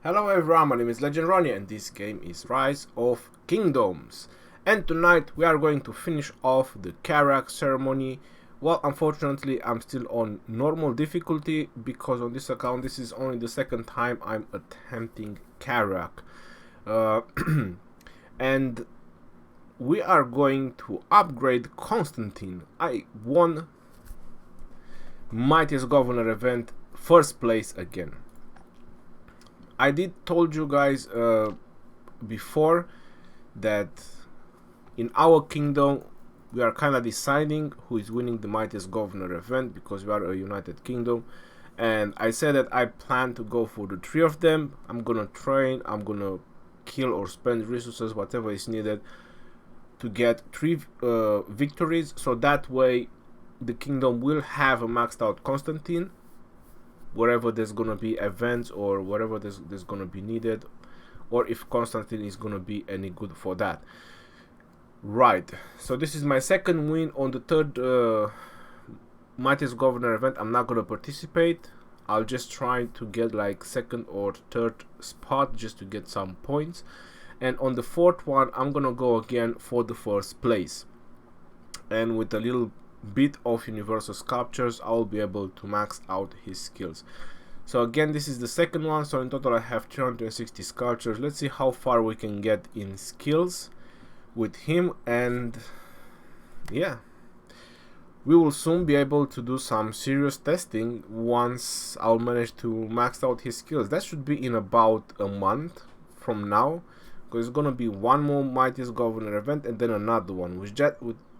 Hello everyone, my name is Legend Ronnie and this game is Rise of Kingdoms. And tonight we are going to finish off the Karak ceremony. Well, unfortunately I'm still on normal difficulty because on this account this is only the second time I'm attempting Karak. And we are going to upgrade Constantine. I won Mightiest Governor event first place again. I did told you guys before that in our kingdom we are kind of deciding who is winning the Mightiest Governor event because we are a united kingdom, and I said that I plan to go for the three of them. I'm gonna train, I'm gonna kill or spend resources, whatever is needed to get three victories, so that way the kingdom will have a maxed out Constantine wherever there's gonna be events or whatever there's gonna be needed, or if Constantine is gonna be any good for that. Right, so this is my second win on the third Mightiest Governor event. I'm not gonna participate. I'll just try to get like second or third spot just to get some points, and on the fourth one I'm gonna go again for the first place, and with a little bit of universal sculptures I'll be able to max out his skills. So again, this is the second one, so in total I have 360 sculptures. Let's see how far we can get in skills with him, and yeah, we will soon be able to do some serious testing once I'll manage to max out his skills. That should be in about a month from now, because it's gonna be one more Mightiest Governor event and then another one,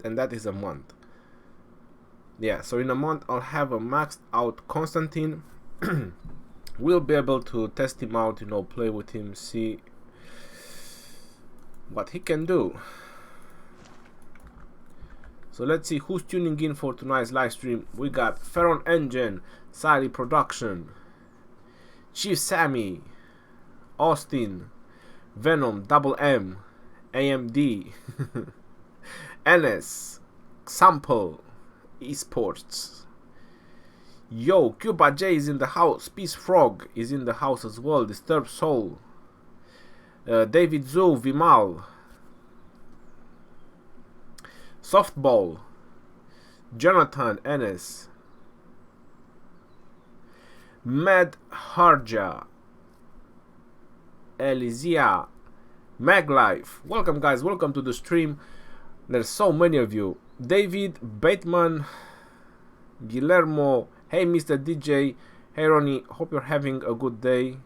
and that is a month. Yeah, so in a month I'll have a maxed out Constantine. We'll be able to test him out, you know, play with him, see what he can do. So let's see who's tuning in for tonight's live stream. We got Pharaoh Engine, Sally Production, Chief Sammy, Austin, Venom, Double M, AMD, NS, Sample, Esports. Yo, Cuba J is in the house. Peace Frog is in the house as well. Disturbed Soul, David Zoo, Vimal, Softball, Jonathan, NS, Mad Harja, Elysia, Maglife. Welcome guys, welcome to the stream. There's so many of you. David, Bateman, Guillermo, hey Mr. DJ, hey Ronnie, hope you're having a good day.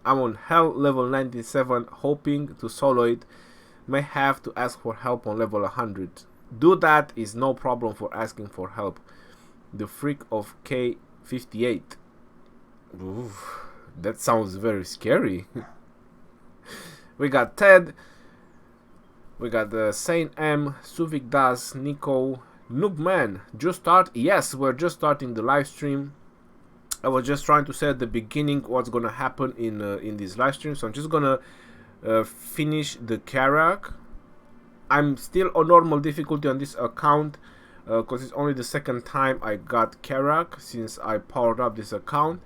I'm on hell level 97, hoping to solo it. May have to ask for help on level 100. Do that, is no problem for asking for help. The freak of K58. Oof, that sounds very scary. We got Ted. We got the Saint M, Suvik Das, Nico, Noobman. Just start? Yes, we're just starting the live stream. I was just trying to say at the beginning what's gonna happen in this live stream, so I'm just gonna finish the Karak. I'm still on normal difficulty on this account because it's only the second time I got Karak since I powered up this account.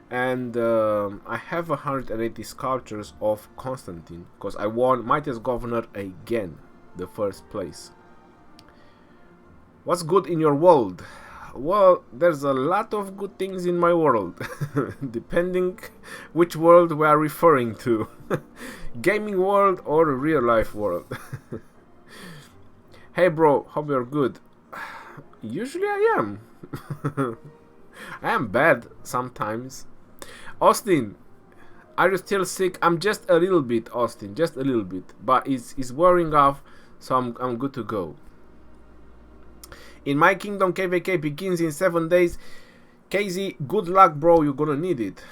And I have 180 sculptures of Constantine because I won Mightiest Governor again, the first place. What's good in your world? Well, there's a lot of good things in my world, depending which world we are referring to. Gaming world or real life world. Hey bro, hope you're good. Usually I am. I am bad sometimes. Austin, are you still sick? I'm just a little bit, Austin, just a little bit, but it's wearing off, so I'm good to go. In my kingdom, KVK begins in 7 days. KZ, good luck, bro. You're gonna need it.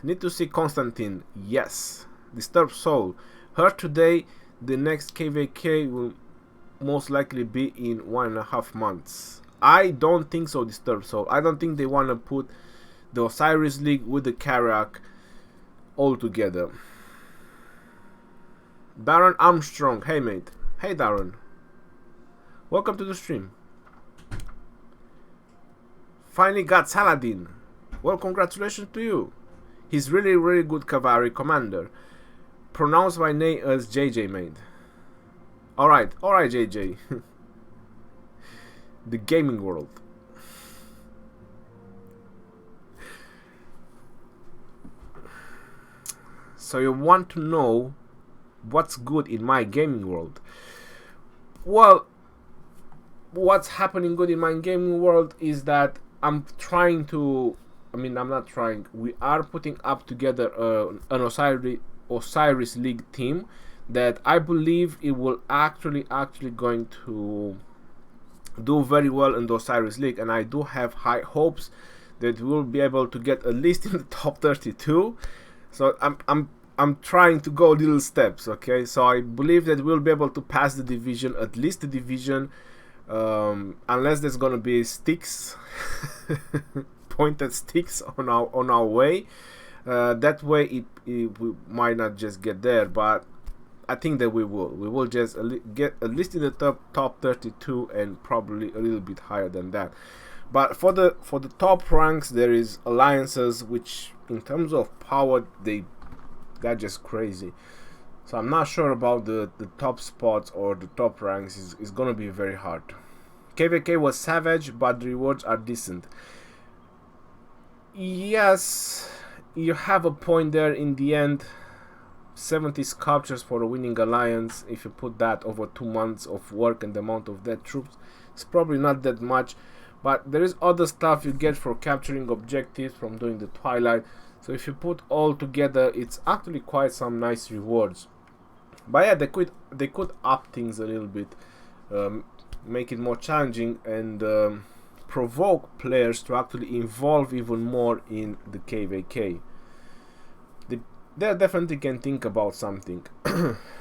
Need to see Constantine. Yes. Disturbed Soul. Heard today the next KVK will most likely be in 1.5 months. I don't think so, Disturbed Soul. I don't think they want to put the Osiris League with the Karak all together. Darren Armstrong. Hey, mate. Hey, Darren. Welcome to the stream. Finally got Saladin. Well, congratulations to you. He's really good cavalry commander. Pronounce my name as JJ, mate. Alright, JJ. The gaming world. So you want to know what's good in my gaming world? Well, what's happening good in my gaming world is that I'm trying to, I'm not trying, we are putting up together an Osiris League team that I believe it will actually going to do very well in the Osiris League, and I do have high hopes that we'll be able to get at least in the top 32. So I'm trying to go little steps, okay? So I believe that we'll be able to pass the division, at least the division, unless there's gonna be sticks, pointed sticks on our way. That way we might not just get there, but I think that we will just get at least in the top 32 and probably a little bit higher than that. But for the top ranks, there is alliances which in terms of power they're just crazy. So I'm not sure about the top spots or the top ranks. Is gonna be very hard. KVK was savage, but the rewards are decent. Yes, you have a point there in the end. 70 sculptures for a winning alliance. If you put that over 2 months of work and the amount of dead troops, it's probably not that much. But there is other stuff you get for capturing objectives from doing the Twilight. So if you put all together, it's actually quite some nice rewards. But yeah, they could up things a little bit, make it more challenging, and provoke players to actually involve even more in the KVK. They definitely can think about something.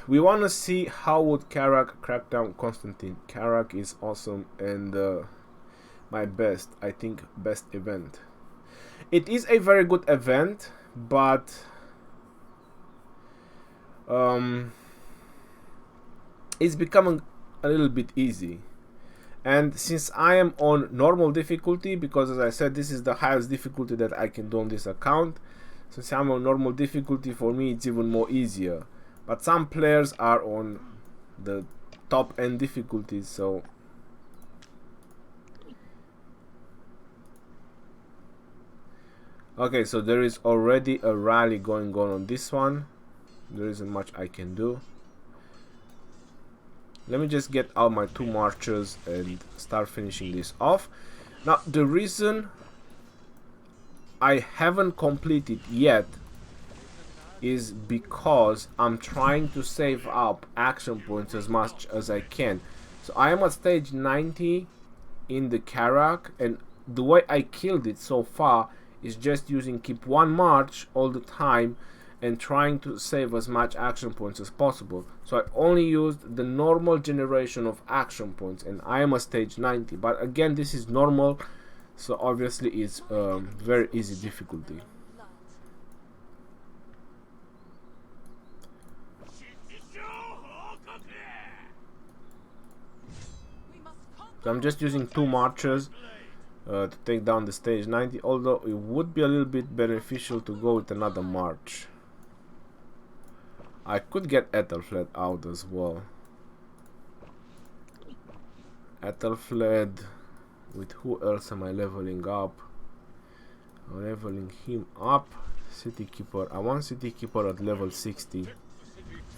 We want to see how would Karak crack down Constantine. Karak is awesome, and my best event. It is a very good event, but it's becoming a little bit easy. And since I am on normal difficulty, because as I said, this is the highest difficulty that I can do on this account, since I'm on normal difficulty, for me it's even more easier. But some players are on the top end difficulties, so okay, so there is already a rally going on this one. There isn't much I can do. Let me just get out my 2 marchers and start finishing this off. Now, the reason I haven't completed yet is because I'm trying to save up action points as much as I can. So I am at stage 90 in the Karak, and the way I killed it so far is just using keep 1 march all the time and trying to save as much action points as possible. So I only used the normal generation of action points, and I am at stage 90. But again, this is normal, so obviously it's very easy difficulty. So I'm just using 2 marchers to take down the stage 90, although it would be a little bit beneficial to go with another march. I could get Ethelfled out as well. Ethelfled, with who else am I leveling up? I'm leveling him up. City Keeper. I want City Keeper at level 60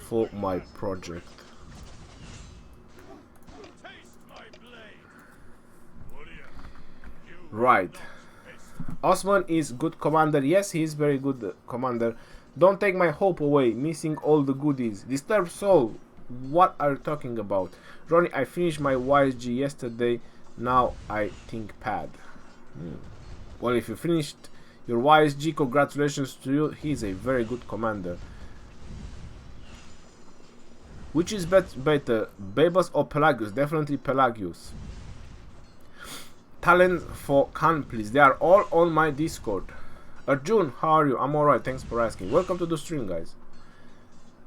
for my project. Right. Osman is good commander. Yes, he is very good commander. Don't take my hope away. Missing all the goodies. Disturbed soul. What are you talking about? Ronnie, I finished my YSG yesterday. Now I think pad. Well, if you finished your YSG, congratulations to you. He's a very good commander. Which is better, Babus or Pelagius? Definitely Pelagius. Talent for Khan, please. They are all on my Discord. Arjun, how are you? I'm alright, thanks for asking. Welcome to the stream, guys.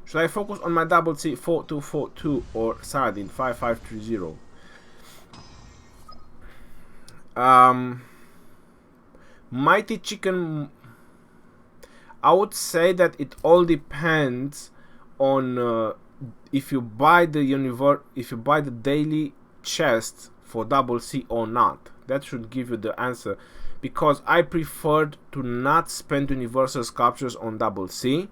Should I focus on my double C 4242 or Saladin 5530? Mighty Chicken. I would say that it all depends on if you buy the daily chest for double C or not. That should give you the answer, because I preferred to not spend universal sculptures on double C,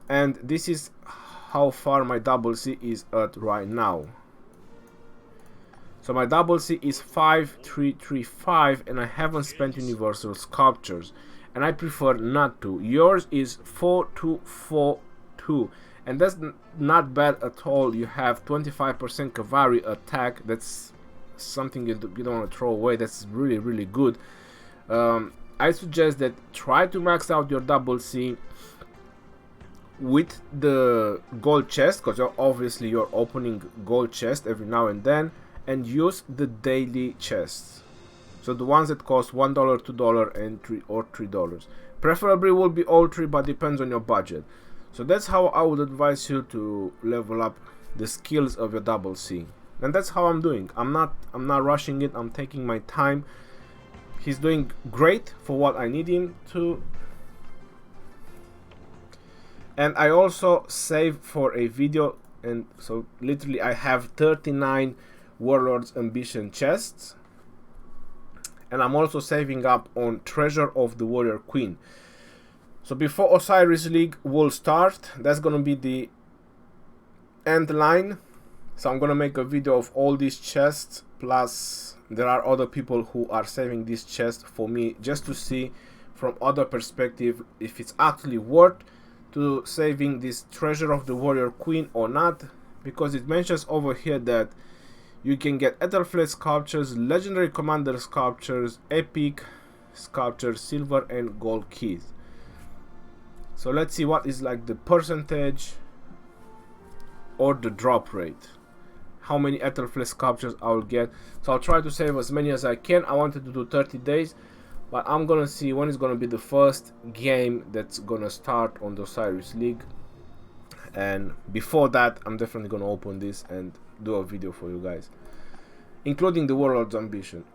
and this is how far my double C is at right now. So my double C is 5335, and I haven't spent universal sculptures, and I prefer not to. Yours is 4242, and that's not bad at all. You have 25% cavalry attack. That's something you don't want to throw away. That's really good. I suggest that try to max out your double C with the gold chest, because obviously you're opening gold chest every now and then, and use the daily chests. So the ones that cost $1, $2, and $3. Preferably will be all three, but depends on your budget. So that's how I would advise you to level up the skills of your double C. And that's how I'm doing. I'm not rushing it. I'm taking my time. He's doing great for what I need him to. And I also save for a video, and so literally I have 39 Warlord's Ambition chests, and I'm also saving up on Treasure of the Warrior Queen. So before Osiris League will start, that's gonna be the end line. So I'm gonna make a video of all these chests, plus there are other people who are saving these chests for me, just to see from other perspective if it's actually worth to saving this Treasure of the Warrior Queen or not, because it mentions over here that you can get Ethelflaed sculptures, legendary commander sculptures, epic sculptures, silver and gold keys. So let's see what is like the percentage or the drop rate, how many Ethelflaed sculptures I will get. So I'll try to save as many as I can. I wanted to do 30 days, but I'm gonna see when is gonna be the first game that's gonna start on the Osiris League, and before that I'm definitely gonna open this and do a video for you guys, including the Warlord's Ambition.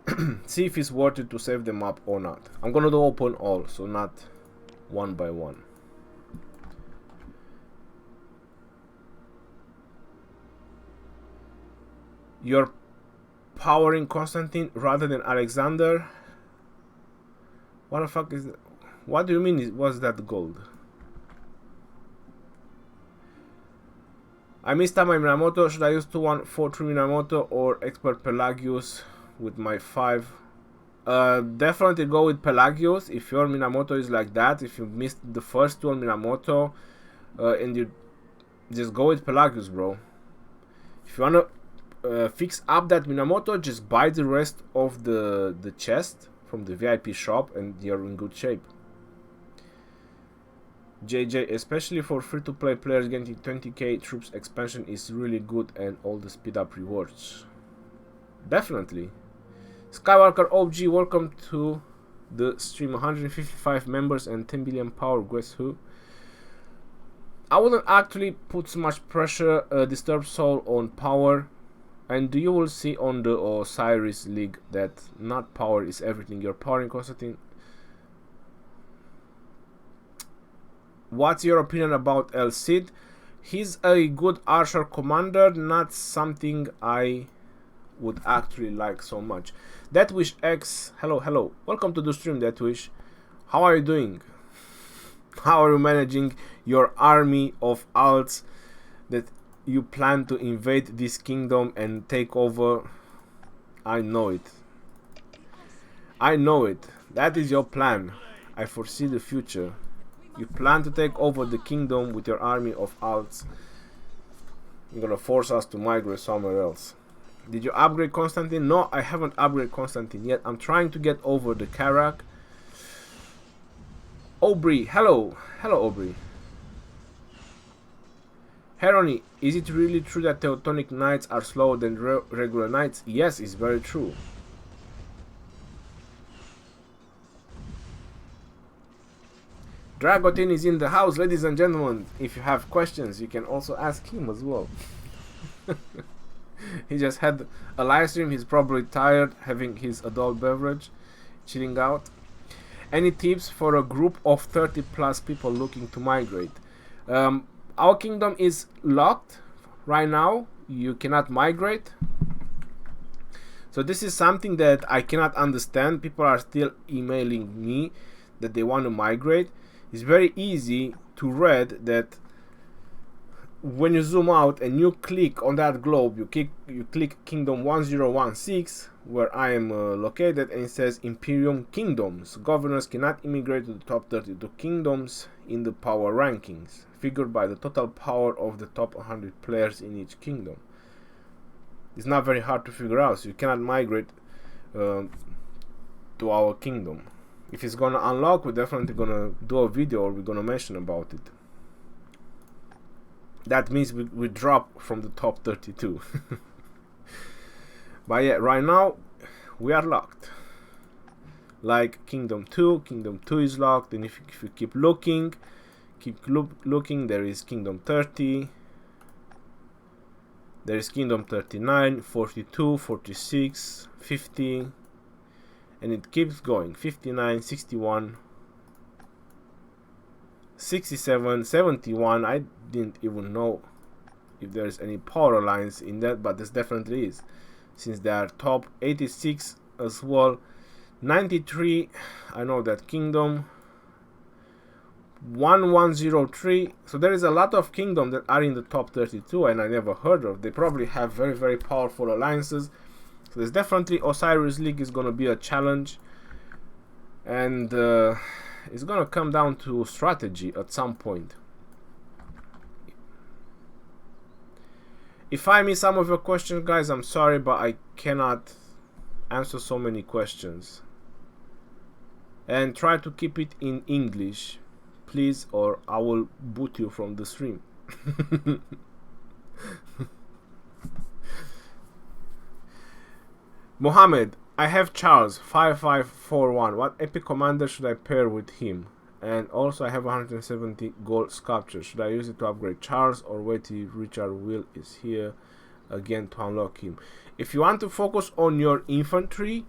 See if it's worth it to save them up or not. I'm gonna do open all, so not one by one. You're powering Constantine rather than Alexander? What the fuck is that? What do you mean was that gold? I missed out my Minamoto. Should I use 2143 Minamoto or Expert Pelagius with my 5? Definitely go with Pelagius if your Minamoto is like that. If you missed the first two on Minamoto, and you just go with Pelagius, bro. If you wanna fix up that Minamoto, just buy the rest of the chest from the VIP shop and you're in good shape. JJ, especially for free-to-play players, getting 20k troops expansion is really good, and all the speed up rewards. Definitely. Skywalker OG, welcome to the stream. 155 members and 10 billion power. Guess who? I wouldn't actually put so much pressure, Disturbed Soul, on power, and you will see on the Osiris League that not power is everything. You're powering Constantine. What's your opinion about El Cid? He's a good archer commander, not something I would actually like so much. Deathwish X, hello, welcome to the stream, Deathwish. How are you doing? How are you managing your army of alts that you plan to invade this kingdom and take over? I know it. I know it. That is your plan. I foresee the future. You plan to take over the kingdom with your army of alts. You're gonna force us to migrate somewhere else. Did you upgrade Constantine? No, I haven't upgraded Constantine yet. I'm trying to get over the Karak. Aubrey, hello Aubrey. Herony, is it really true that Teutonic knights are slower than regular knights? Yes, it's very true. Dragotin is in the house, ladies and gentlemen. If you have questions, you can also ask him as well. He just had a live stream. He's probably tired, having his adult beverage, chilling out. Any tips for a group of 30 plus people looking to migrate? Our kingdom is locked right now. You cannot migrate. So this is something that I cannot understand. People are still emailing me that they want to migrate. It's very easy to read that when you zoom out and you click on that globe, you click Kingdom 1016, where I am located, and it says Imperium Kingdoms. Governors cannot immigrate to the top 32 kingdoms in the power rankings, figured by the total power of the top 100 players in each kingdom. It's not very hard to figure out, so you cannot migrate to our kingdom. If it's gonna unlock, we're definitely gonna do a video or we're gonna mention about it. That means we drop from the top 32. But yeah, right now we are locked. Like Kingdom 2 is locked, and if you keep looking, there is Kingdom 30, there is Kingdom 39, 42, 46, 50, and it keeps going. 59, 61, 67, 71. I didn't even know if there's any power alliance in that, but this definitely is, since they are top. 86 as well. 93, I know that kingdom. 1103. So there is a lot of kingdoms that are in the top 32 and I never heard of. They probably have very, very powerful alliances. So there's definitely Osiris League is going to be a challenge, and it's going to come down to strategy at some point. If I miss some of your questions, guys, I'm sorry, but I cannot answer so many questions. And try to keep it in English, please, or I will boot you from the stream. Mohammed, I have Charles 5541. What epic commander should I pair with him? And also I have 170 gold sculpture. Should I use it to upgrade Charles or wait till Richard Will is here again to unlock him? If you want to focus on your infantry,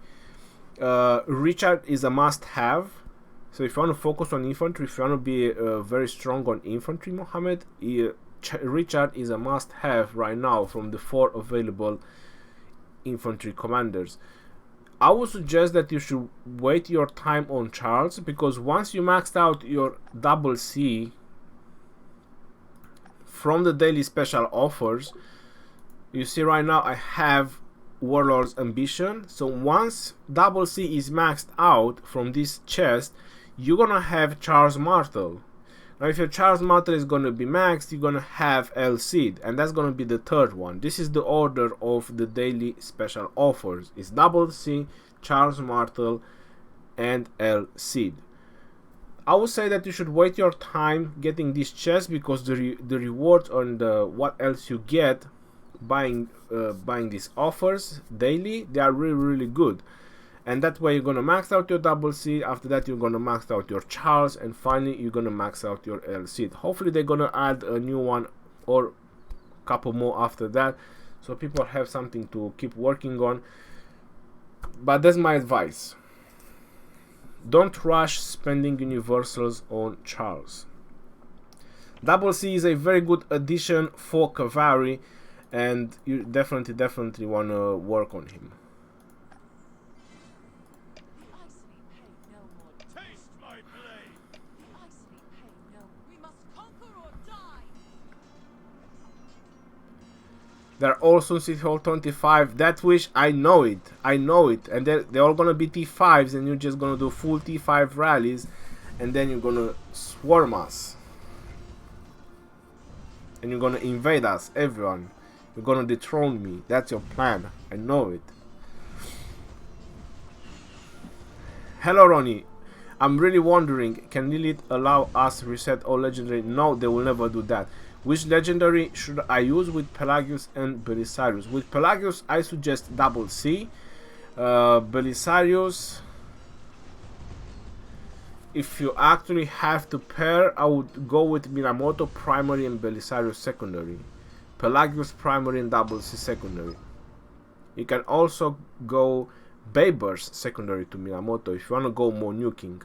Richard is a must-have. So if you want to focus on infantry, if you want to be very strong on infantry, Mohammed, Richard is a must-have right now from the 4 available infantry commanders. I would suggest that you should wait your time on Charles, because once you maxed out your double C from the daily special offers, you see right now I have Warlord's Ambition. So once double C is maxed out from this chest, you're gonna have Charles Martel. Now if your Charles Martel is gonna be maxed, you're gonna have El Cid, and that's gonna be the third one. This is the order of the daily special offers. It's double C, Charles Martel, and El Cid. I would say that you should wait your time getting this chest, because the rewards and what else you get buying these offers daily, they are really, really good. And that way you're gonna max out your double C. After that you're gonna max out your Charles, and finally you're gonna max out your El Cid. Hopefully they're gonna add a new one or a couple more after that, so people have something to keep working on. But that's my advice. Don't rush spending universals on Charles. Double C is a very good addition for Cavalry, and you definitely want to work on him. They're also City Hall 25. That wish, I know it. And they're all gonna be T5s, and you're just gonna do full T5 rallies, and then you're gonna swarm us. And you're gonna invade us, everyone. You're gonna dethrone me. That's your plan. I know it. Hello, Ronnie. I'm really wondering, can Lilith allow us reset all legendary? No, they will never do that. Which legendary should I use with Pelagius and Belisarius? With Pelagius, I suggest double C. Belisarius, if you actually have to pair, I would go with Minamoto primary and Belisarius secondary. Pelagius primary and double C secondary. You can also go Babers secondary to Minamoto if you want to go more nuking.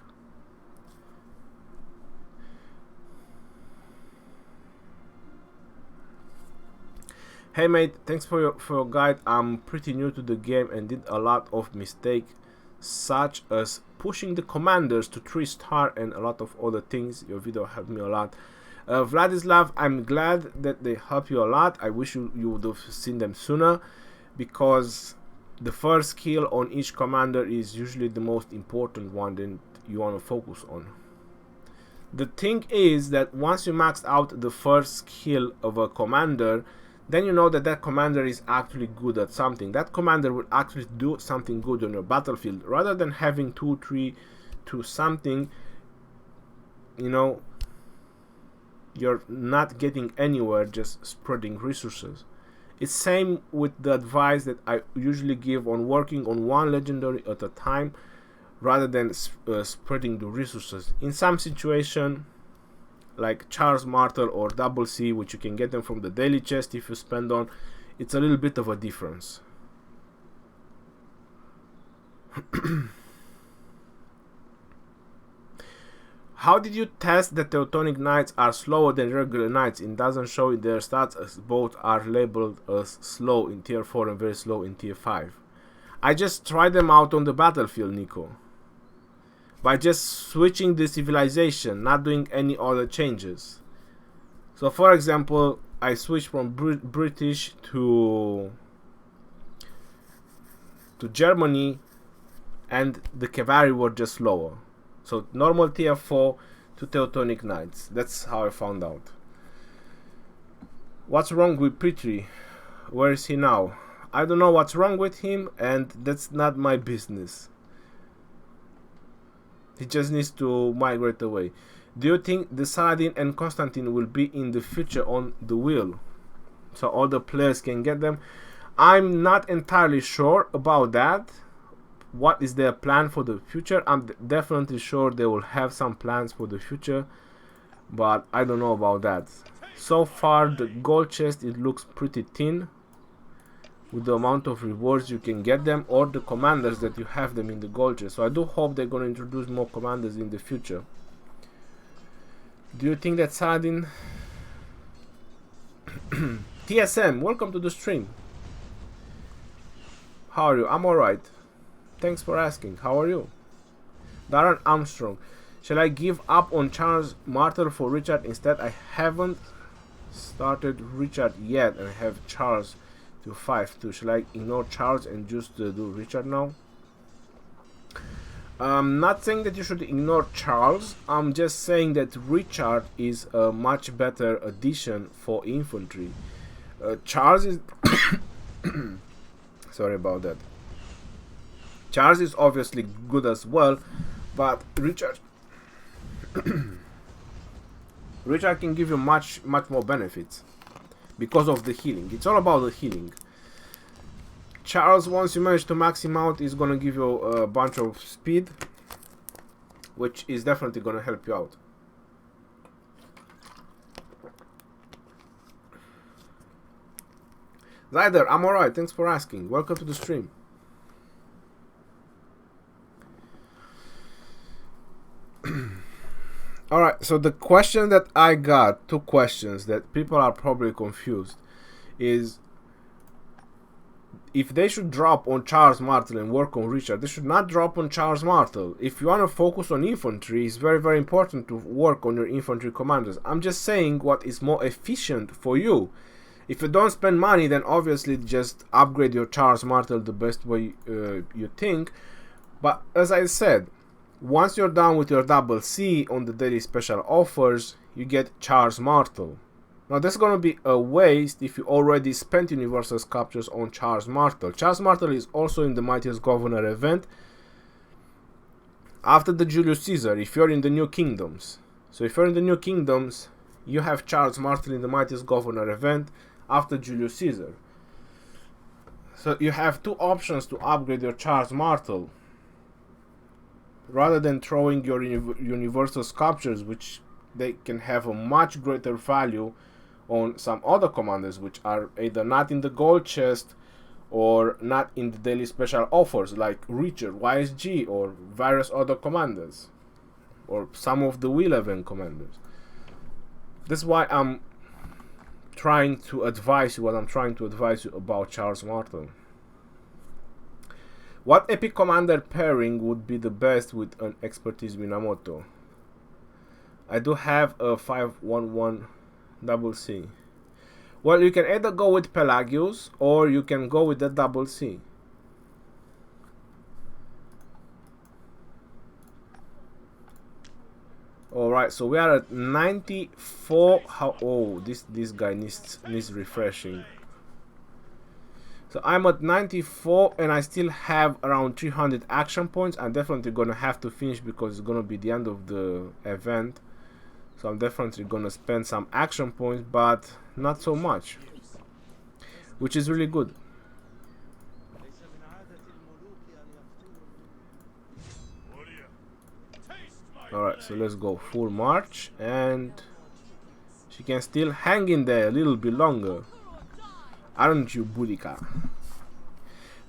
Hey mate, thanks for your guide. I'm pretty new to the game and did a lot of mistakes, such as pushing the commanders to 3-star and a lot of other things. Your video helped me a lot. Vladislav, I'm glad that they help you a lot. I wish you would have seen them sooner, because the first kill on each commander is usually the most important one that you want to focus on. The thing is that once you maxed out the first skill of a commander, then you know that that commander is actually good at something. That commander will actually do something good on your battlefield, rather than having 2-3 to something. You know, you're not getting anywhere, just spreading resources. It's same with the advice that I usually give on working on one legendary at a time, rather than spreading the resources. In some situation, like Charles Martel or Double C, which you can get them from the daily chest if you spend on, it's a little bit of a difference. How did you test that Teutonic Knights are slower than regular Knights? It doesn't show their stats, as both are labeled as slow in tier 4 and very slow in tier 5. I just tried them out on the battlefield, Nico, by just switching the civilization, not doing any other changes. So for example, I switched from British to Germany, and the Cavalry were just lower. So normal tier 4 to Teutonic Knights. That's how I found out. What's wrong with Petri? Where is he now? I don't know what's wrong with him, and that's not my business. He just needs to migrate away. Do you think the Saladin and Constantine will be in the future on the wheel, so all the players can get them? I'm not entirely sure about that. What is their plan for the future? I'm definitely sure they will have some plans for the future, but I don't know about that. So far the gold chest, it looks pretty thin with the amount of rewards you can get them, or the commanders that you have them in the gold chest. So I do hope they're going to introduce more commanders in the future. Do you think that Saladin... TSM, welcome to the stream. How are you? I'm alright. Thanks for asking. How are you? Darren Armstrong, shall I give up on Charles Martel for Richard instead? I haven't started Richard yet, and I have Charles to 5-2. Shall I ignore Charles and just do Richard now? I'm not saying that you should ignore Charles. I'm just saying that Richard is a much better addition for infantry. Charles is... Sorry about that. Charles is obviously good as well, but Richard... Richard can give you much more benefits because of the healing. It's all about the healing. Charles, once you manage to max him out, is gonna give you a bunch of speed, which is definitely gonna help you out. Zyder, I'm alright, thanks for asking. Welcome to the stream. Alright, so the question that I got, 2 questions that people are probably confused, is if they should drop on Charles Martel and work on Richard. They should not drop on Charles Martel. If you want to focus on infantry, it's very important to work on your infantry commanders. I'm just saying what is more efficient for you. If you don't spend money, then obviously just upgrade your Charles Martel the best way you think. But as I said, once you're done with your double C on the daily special offers, you get Charles Martel. Now that's gonna be a waste if you already spent universal sculptures on Charles Martel. Charles Martel is also in the Mightiest Governor event after the Julius Caesar, if you're in the New Kingdoms. So if you're in the New Kingdoms, you have Charles Martel in the Mightiest Governor event after Julius Caesar. So you have 2 options to upgrade your Charles Martel, rather than throwing your universal sculptures, which they can have a much greater value on some other commanders, which are either not in the gold chest or not in the daily special offers, like Richard, YSG, or various other commanders, or some of the wheel event commanders. That's why I'm trying to advise you, what I'm trying to advise you about Charles Martel. What epic commander pairing would be the best with an expertise Minamoto? I do have a 511 double C. Well, you can either go with Pelagius or you can go with the double C. Alright, so we are at 94. How? Oh, this guy needs refreshing. So I'm at 94 and I still have around 300 action points. I'm definitely gonna have to finish because it's gonna be the end of the event. So I'm definitely gonna spend some action points, but not so much, which is really good. Alright, so let's go full march, and she can still hang in there a little bit longer. Aren't you, Boudica?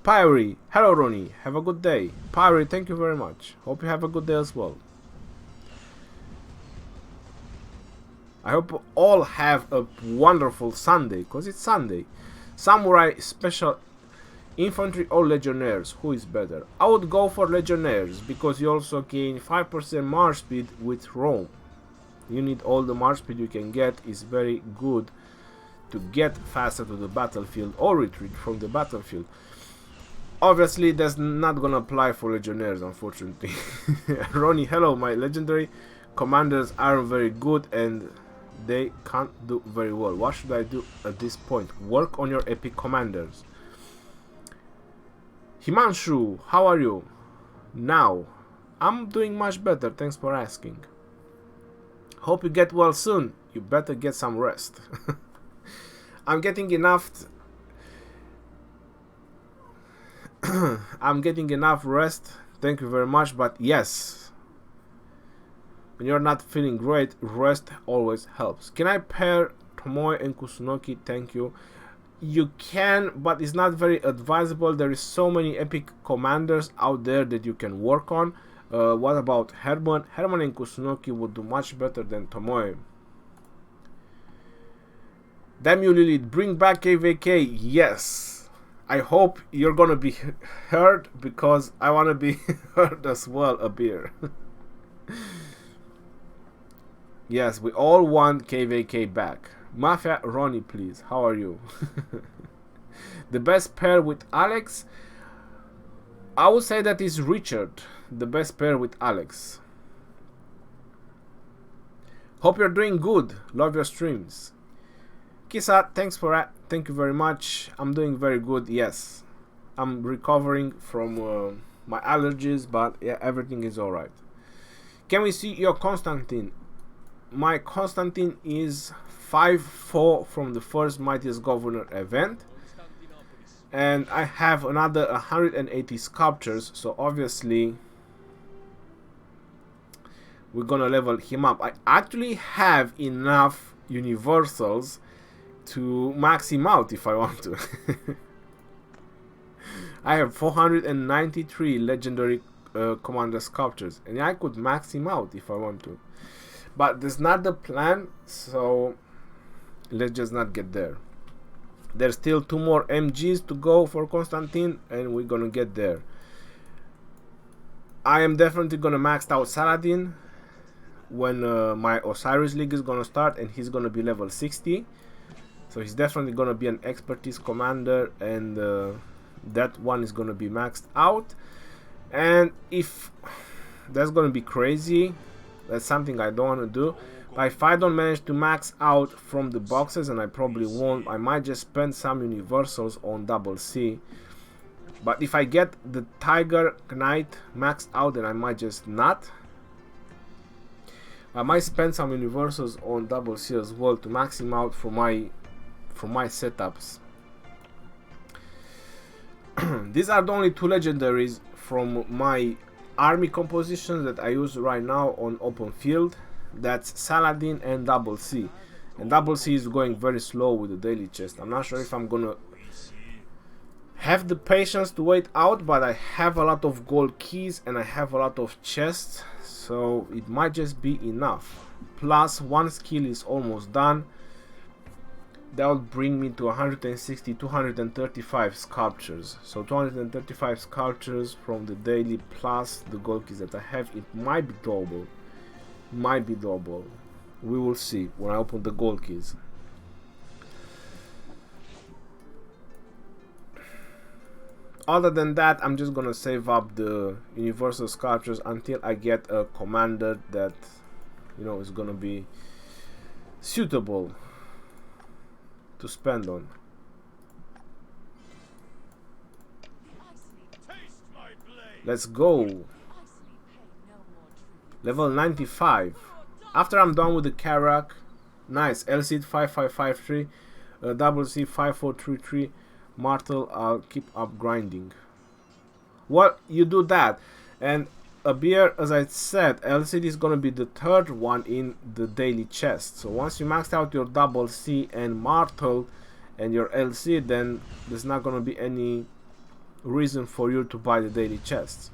Pyrie, hello Ronnie, have a good day. Pyrie, thank you very much. Hope you have a good day as well. I hope all have a wonderful Sunday, because it's Sunday. Samurai, special, infantry or legionnaires, who is better? I would go for legionnaires, because you also gain 5% march speed with Rome. You need all the march speed you can get. Is very good to get faster to the battlefield or retreat from the battlefield. Obviously, that's not gonna apply for legionnaires, unfortunately. Ronnie, hello. My legendary commanders aren't very good and they can't do very well. What should I do at this point? Work on your epic commanders. Himanshu, how are you? Now, I'm doing much better, thanks for asking. Hope you get well soon. You better get some rest. I'm getting enough. I'm getting enough rest. Thank you very much. But yes, when you're not feeling great, rest always helps. Can I pair Tomoe and Kusunoki? Thank you. You can, but it's not very advisable. There is so many epic commanders out there that you can work on. What about Herman? Herman and Kusunoki would do much better than Tomoe. Damn you, Lilith, bring back KVK. Yes. I hope you're gonna be heard, because I wanna be heard as well a beer. Yes, we all want KVK back. Mafia Ronnie, please. How are you? The best pair with Alex? I would say that is Richard. The best pair with Alex. Hope you're doing good. Love your streams. Kisa, thank you very much. I'm doing very good. Yes, I'm recovering from my allergies, but yeah, everything is alright. Can we see your Constantine? My Constantine is 5-4 from the first Mightiest Governor event, and I have another 180 sculptures, so obviously we're gonna level him up. I actually have enough universals to max him out if I want to. I have 493 legendary commander sculptures, and I could max him out if I want to, but that's not the plan, so let's just not get there. There's still 2 more MGs to go for Constantine, and we're gonna get there. I am definitely gonna max out Saladin when my Osiris League is gonna start, and he's gonna be level 60. So he's definitely gonna be an expertise commander, and that one is gonna be maxed out. And if that's gonna be crazy, that's something I don't want to do. But if I don't manage to max out from the boxes, and I probably won't, I might just spend some universals on double C. But if I get the Tiger Knight maxed out, then I might just not. I might spend some universals on double C as well to max him out for my setups. These are the only 2 legendaries from my army compositions that I use right now on open field. That's Saladin and double C, and double C is going very slow with the daily chest. I'm not sure if I'm gonna have the patience to wait out, but I have a lot of gold keys and I have a lot of chests, so it might just be enough. Plus 1 skill is almost done. that would bring me to 160, 235 sculptures. So 235 sculptures from the daily plus the gold keys that I have. It might be doable. Might be doable. We will see when I open the gold keys. Other than that, I'm just gonna save up the universal sculptures until I get a commander that, you know, is gonna be suitable to spend on. Let's go. Level 95. After I'm done with the Karak, nice. LC 5553, double C 5433. Martel, I'll keep up grinding. Well, you do that, and a beer, as I said, LCD is gonna be the third one in the daily chest. So once you maxed out your double C and Martel and your LC, then there's not gonna be any reason for you to buy the daily chests.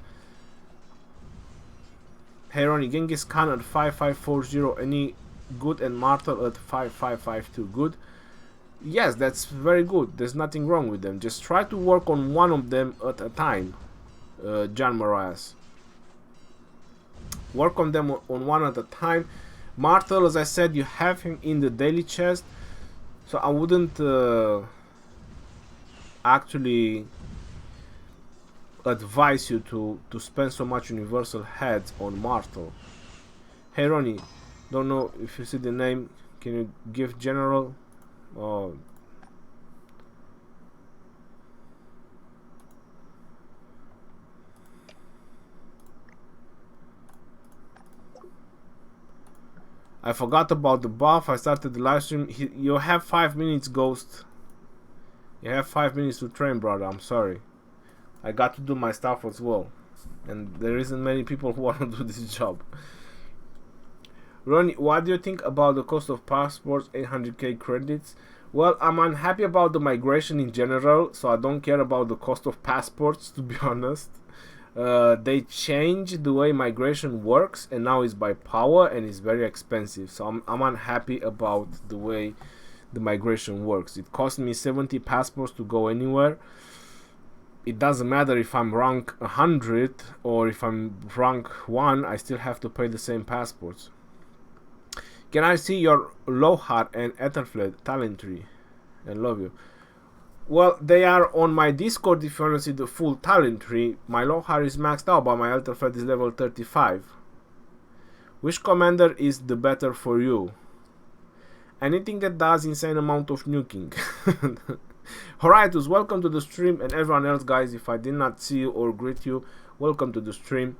Hey Ronnie, Genghis Khan at 5540, any good, and Martel at 5552, good. Yes, that's very good. There's nothing wrong with them. Just try to work on one of them at a time, John Marias. Work on them on one at a time. Martel, as I said, you have him in the daily chest, so I wouldn't actually advise you to spend so much universal heads on Martel. Hey Ronnie, don't know if you see the name. Can you give general? Oh. I forgot about the buff. I started the live stream. You have 5 minutes, Ghost. You have 5 minutes to train, brother. I'm sorry. I got to do my stuff as well. And there isn't many people who want to do this job. Ronnie, what do you think about the cost of passports, 800k credits? Well, I'm unhappy about the migration in general, so I don't care about the cost of passports, to be honest. They changed the way migration works, and now it's by power, and it's very expensive. So I'm unhappy about the way the migration works. It cost me 70 passports to go anywhere. It doesn't matter if I'm rank 100 or if I'm rank 1, I still have to pay the same passports. Can I see your Lohar and Ethelfled talent tree? I love you. Well, they are on my Discord if you want to see the full talent tree. My Lohar is maxed out, but my Ethelfled is level 35. Which commander is the better for you? Anything that does insane amount of nuking. Horaitus, welcome to the stream, and everyone else, guys, if I did not see you or greet you, welcome to the stream.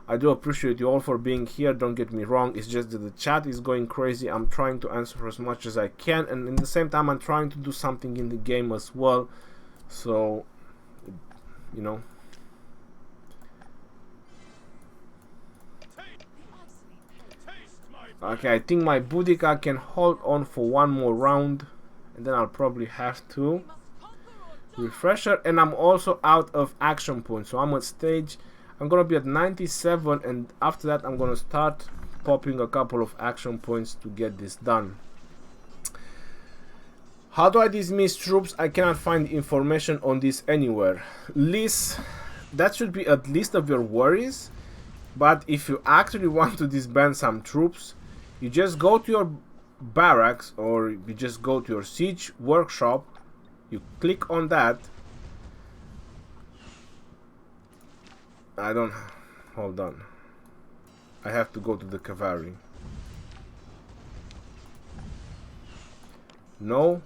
I do appreciate you all for being here, don't get me wrong, it's just that the chat is going crazy. I'm trying to answer as much as I can, and in the same time I'm trying to do something in the game as well, so, you know. Okay, I think my Boudica can hold on for one more round, and then I'll probably have to refresher, and I'm also out of action points, so I'm at stage, I'm gonna be at 97, and after that I'm gonna start popping a couple of action points to get this done. How do I dismiss troops? I cannot find information on this anywhere. List, that should be at least of your worries, but if you actually want to disband some troops, you just go to your barracks, or you just go to your siege workshop, you click on that. Hold on, I have to go to the Cavalry. No,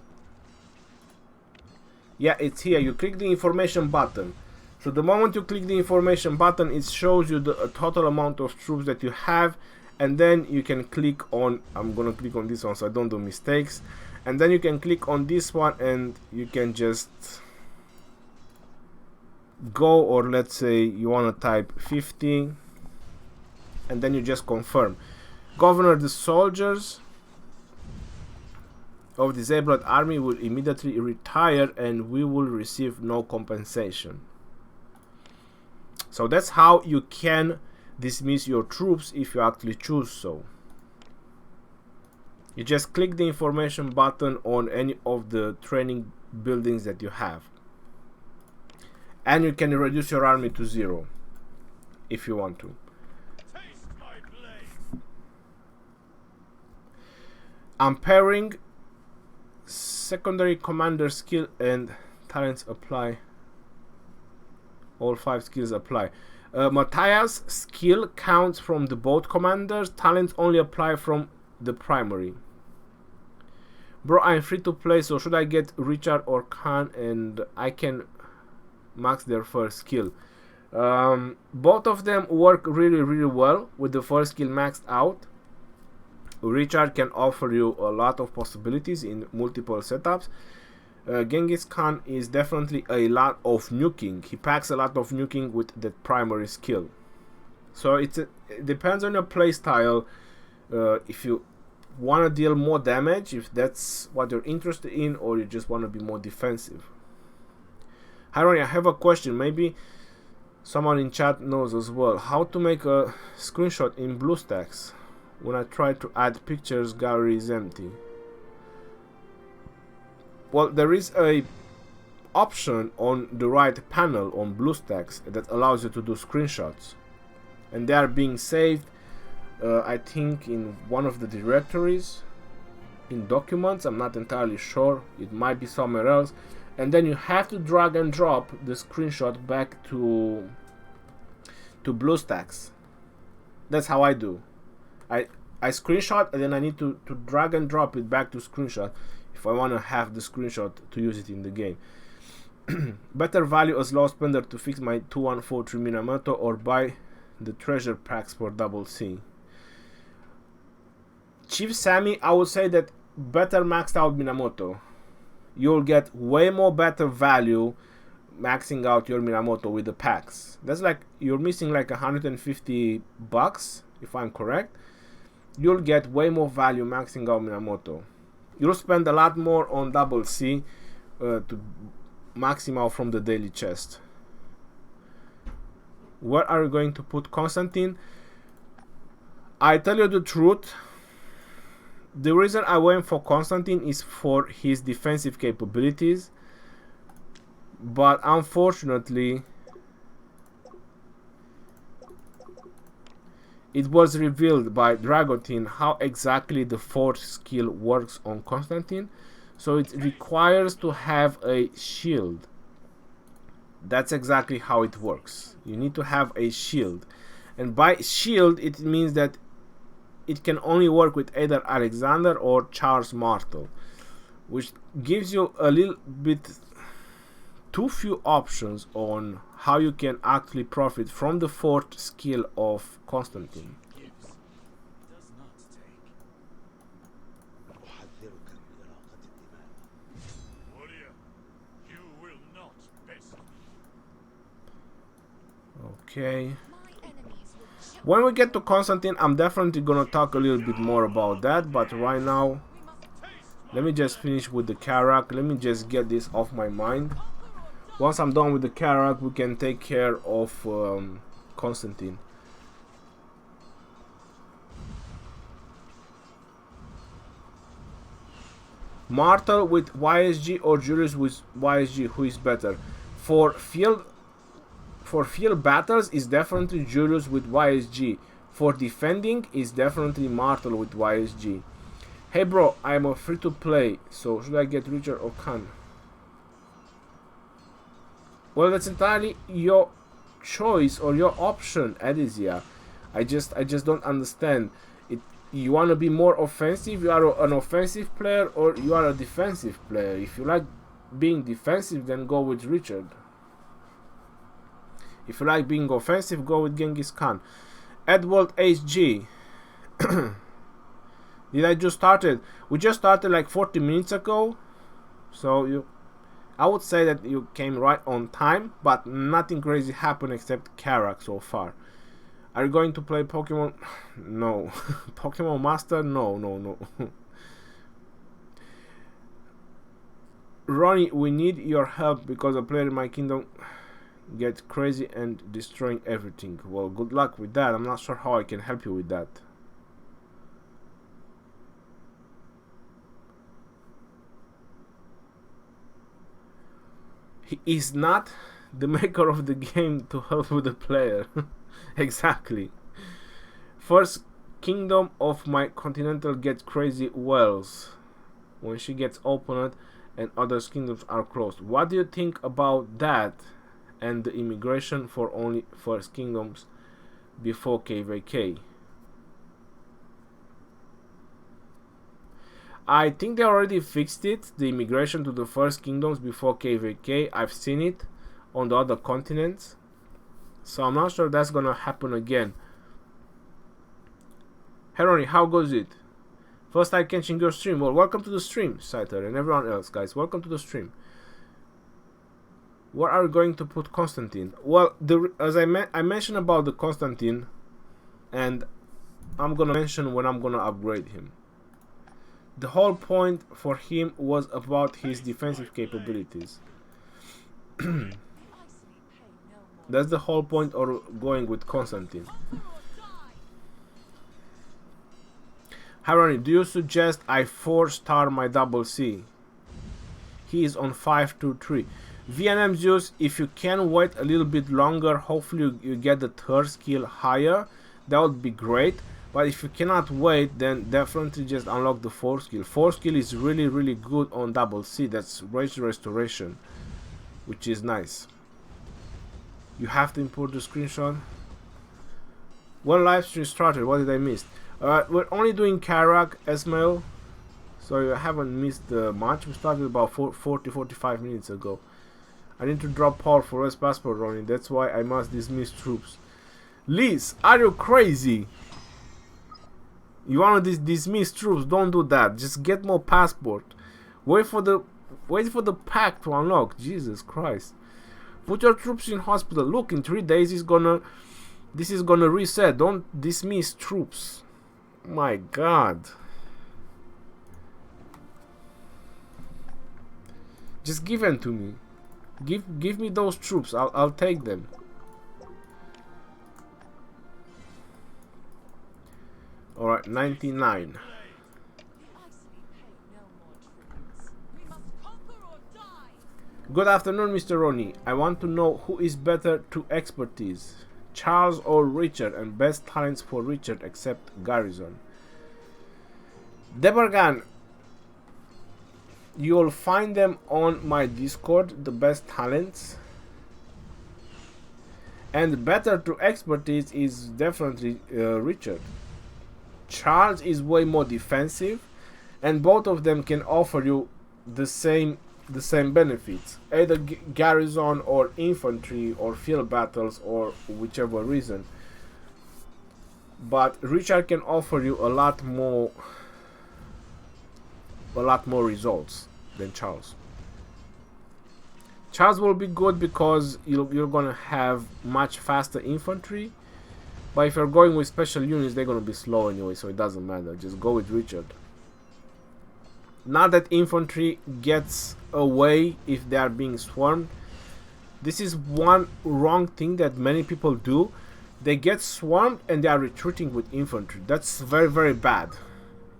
yeah, it's here. You click the information button, so the moment you click the information button, it shows you the total amount of troops that you have, and then you can click on, I'm gonna click on this one so I don't do mistakes, and then you can click on this one and you can just go, or let's say you want to type 50, and then you just confirm. Governor, the soldiers of disabled army will immediately retire and we will receive no compensation. So that's how you can dismiss your troops if you actually choose so. You just click the information button on any of the training buildings that you have. And you can reduce your army to 0 if you want to. I'm pairing secondary commander skill and talents apply. All 5 skills apply. Matthias' skill counts from the both commanders. Talents only apply from the primary. Bro, I'm free to play, so should I get Richard or Khan and I can max their first skill? Both of them work really well with the first skill maxed out. Richard can offer you a lot of possibilities in multiple setups. Genghis Khan is definitely a lot of nuking. He packs a lot of nuking with that primary skill. So it depends on your playstyle. If you want to deal more damage, if that's what you're interested in, or you just want to be more defensive. Harry, I have a question. Maybe someone in chat knows as well. How to make a screenshot in BlueStacks? When I try to add pictures, gallery is empty. Well, there is a option on the right panel on BlueStacks that allows you to do screenshots, and they are being saved I think in one of the directories in documents. I'm not entirely sure, it might be somewhere else, and then you have to drag and drop the screenshot back to BlueStacks. That's how I do. I screenshot and then I need to drag and drop it back to screenshot if I want to have the screenshot to use it in the game. Better value as low spender to fix my 2143 Minamoto or buy the treasure packs for double C. Chief Sammy, I would say that better maxed out Minamoto. You'll get way more better value maxing out your Minamoto with the packs. That's like you're missing like $150 if I'm correct. You'll get way more value maxing out Minamoto. You'll spend a lot more on double C to max him out from the daily chest. Where are you going to put Constantine? I tell you the truth, the reason I went for Constantine is for his defensive capabilities, but unfortunately it was revealed by Dragotin how exactly the fourth skill works on Constantine. So it requires to have a shield. That's exactly how it works. You need to have a shield, and by shield it means that it can only work with either Alexander or Charles Martel, which gives you a little bit too few options on how you can actually profit from the fourth skill of Constantine. Okay. When we get to Constantine, I'm definitely gonna talk a little bit more about that, but right now let me just finish with the Karak. Let me just get this off my mind. Once I'm done with the Karak, we can take care of Constantine. Martel with YSG or Julius with YSG, who is better? For field battles is definitely Julius with YSG. For defending is definitely Martel with YSG. Hey bro, I'm a free to play, so should I get Richard or Khan? Well, that's entirely your choice or your option, Adizia. I just don't understand it. You want to be more offensive, you are an offensive player, or you are a defensive player. If you like being defensive, then go with Richard. If you like being offensive, go with Genghis Khan. Edward HG. Did I just started? We just started like 40 minutes ago. So I would say that you came right on time, but nothing crazy happened except Karak so far. Are you going to play Pokemon? No. Pokemon Master? No. Ronnie, we need your help because a player in my kingdom gets crazy and destroying everything. Well, good luck with that. I'm not sure how I can help you with that. He is not the maker of the game to help with the player. Exactly. First kingdom of my continental gets crazy wells when she gets opened and other kingdoms are closed. What do you think about that and the immigration for only first kingdoms before KVK? I think they already fixed it, the immigration to the first kingdoms before KVK. I've seen it on the other continents, so I'm not sure that's gonna happen again. Heroni, how goes it? First time catching your stream. Well, welcome to the stream, Saiter, and everyone else, guys. Welcome to the stream. Where are we going to put Constantine? Well, as I mentioned about the Constantine, and I'm gonna mention when I'm gonna upgrade him. The whole point for him was about his defensive capabilities. That's the whole point of going with Constantine. Haroni, do you suggest I 4-star my double C? He is on 523. VNM Zeus, if you can wait a little bit longer, hopefully you get the third skill higher. That would be great. But if you cannot wait, then definitely just unlock the 4th skill. 4th skill is really good on double C. That's Rage Restoration, which is nice. You have to import the screenshot. One live stream started. What did I miss? We're only doing Karak, Esmail, so you haven't missed much. We started about 40-45 minutes ago. I need to drop Paul for US passport running. That's why I must dismiss troops. Liz, are you crazy? You want to dismiss troops? Don't do that. Just get more passport. Wait for the pack to unlock. Jesus Christ. Put your troops in hospital. Look, in 3 days this is gonna reset. Don't dismiss troops. My God. Just give them to me. Give me those troops. I'll take them. Alright, 99. Good afternoon, Mr. Ronnie. I want to know who is better to expertise, Charles or Richard, and best talents for Richard except Garrison. Debargan, you'll find them on my Discord, the best talents. And better to expertise is definitely Richard. Charles is way more defensive, and both of them can offer you the same benefits, either garrison or infantry or field battles or whichever reason. But Richard can offer you a lot more results than Charles. Charles will be good because you're gonna have much faster infantry, but if you're going with special units, they're gonna be slow anyway, so it doesn't matter. Just go with Richard. Not that infantry gets away if they are being swarmed. This is one wrong thing that many people do. They get swarmed and they are retreating with infantry. That's very bad.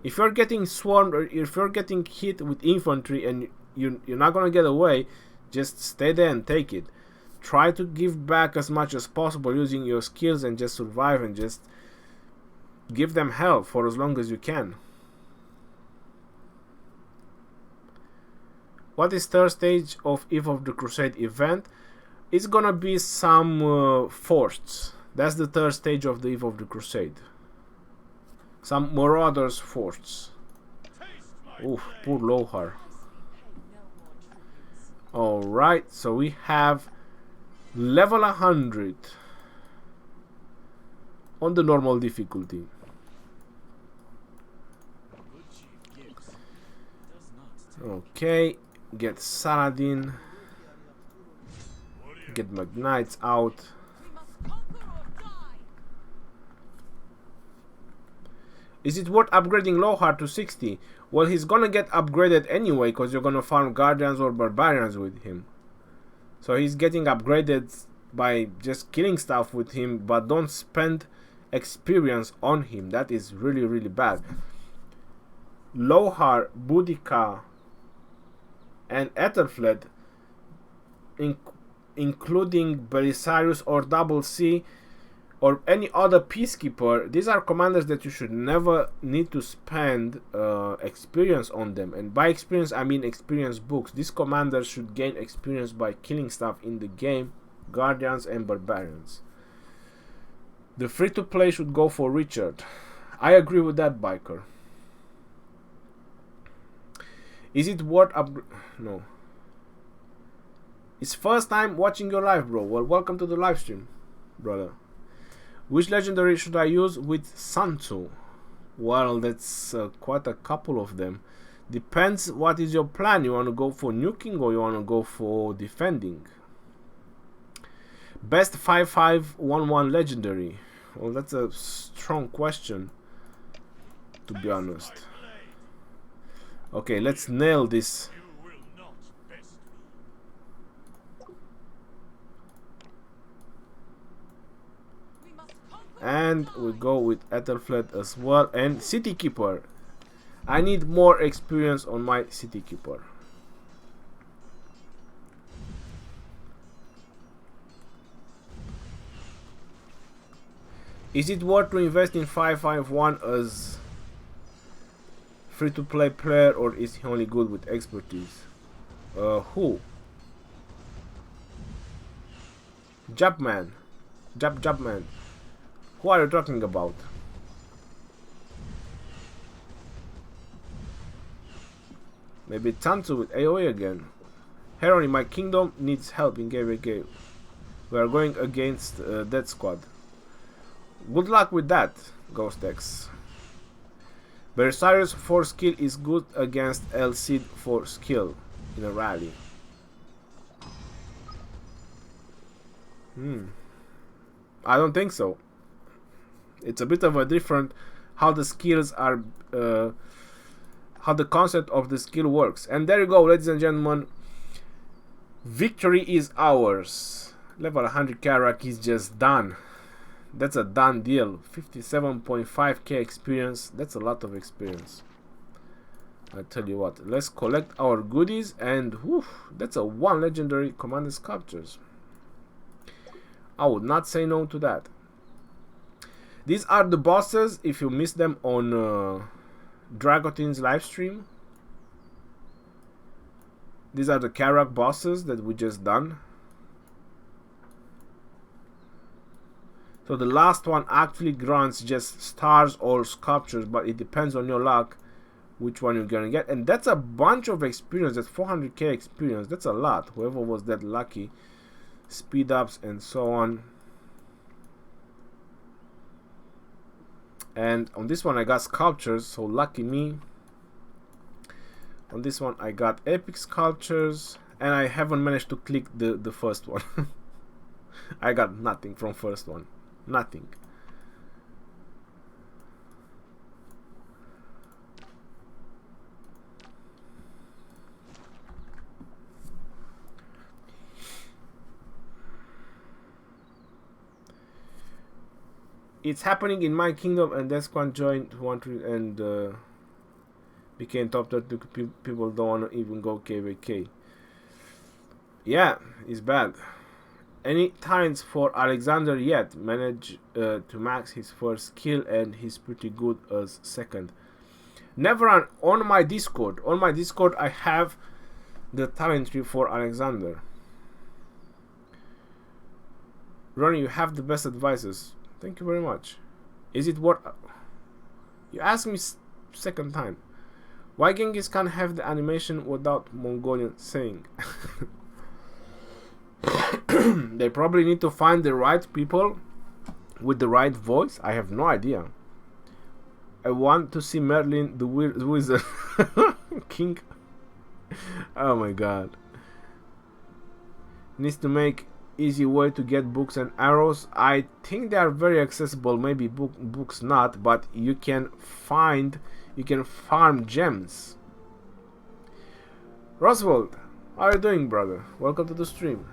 If you're getting swarmed or if you're getting hit with infantry and you're not gonna get away, just stay there and take it. Try to give back as much as possible using your skills and just survive and just give them help for as long as you can. What is third stage of Eve of the Crusade event? It's gonna be some forts. That's the third stage of the Eve of the Crusade. Some marauders forts. Oof, poor Lohar. Alright, so we have level 100 on the normal difficulty. Okay, get Saladin, get Magnites out. Is it worth upgrading Lohar to 60? Well, he's gonna get upgraded anyway because you're gonna farm Guardians or Barbarians with him. So he's getting upgraded by just killing stuff with him, but don't spend experience on him. That is really bad. Lohar, Boudica, and Ethelfled including Belisarius or Double C or any other peacekeeper, these are commanders that you should never need to spend experience on them. And by experience, I mean experience books. These commanders should gain experience by killing stuff in the game, guardians and barbarians. The free-to-play should go for Richard. I agree with that, Biker. Is it worth no. It's first time watching your live, bro. Well, welcome to the live stream, brother. Which legendary should I use with Santu? Well, that's quite a couple of them. Depends what is your plan. You want to go for nuking or you want to go for defending? Best 5511 legendary. Well, that's a strong question, to be honest. Okay, let's nail this. And we go with Ethelfled as well. And City Keeper. I need more experience on my City Keeper. Is it worth to invest in 551 as free-to-play player, or is he only good with expertise? Who? Jabman. Jabman. Who are you talking about? Maybe Tantu with AoE again. Heron, my kingdom needs help in KVK. We are going against that squad. Good luck with that, Ghost X. Belisarius for skill is good against El Cid for skill in a rally. I don't think so. It's a bit of a different how the skills are, how the concept of the skill works. And there you go, ladies and gentlemen. Victory is ours. Level 100 Karak is just done. That's a done deal. 57.5k experience. That's a lot of experience. I tell you what. Let's collect our goodies, and whew, that's a 1 legendary commander sculptures. I would not say no to that. These are the bosses. If you missed them on Dragotin's live stream, these are the Karak bosses that we just done. So the last one actually grants just stars or sculptures, but it depends on your luck which one you're gonna get. And that's a bunch of experience. That's 400k experience. That's a lot. Whoever was that lucky. Speed ups and so on. And on this one I got sculptures, so lucky me. On this one I got epic sculptures, and I haven't managed to click the first one. I got nothing from first one. Nothing. It's happening in my kingdom, and Desquan joined and became top 30. People don't want to even go KVK. Yeah, it's bad. Any talents for Alexander yet? Manage to max his first skill, and he's pretty good as second. Never on my Discord. On my Discord, I have the talent tree for Alexander. Ronnie, you have the best advices. Thank you very much. Is it worth? You asked me second time. Why Genghis can't have the animation without Mongolian saying? They probably need to find the right people with the right voice. I have no idea. I want to see Merlin the wizard king. Oh my god. Needs to make easy way to get books and arrows. I think they are very accessible. Maybe books not, but you can farm gems. Roswald, how are you doing, brother? Welcome to the stream.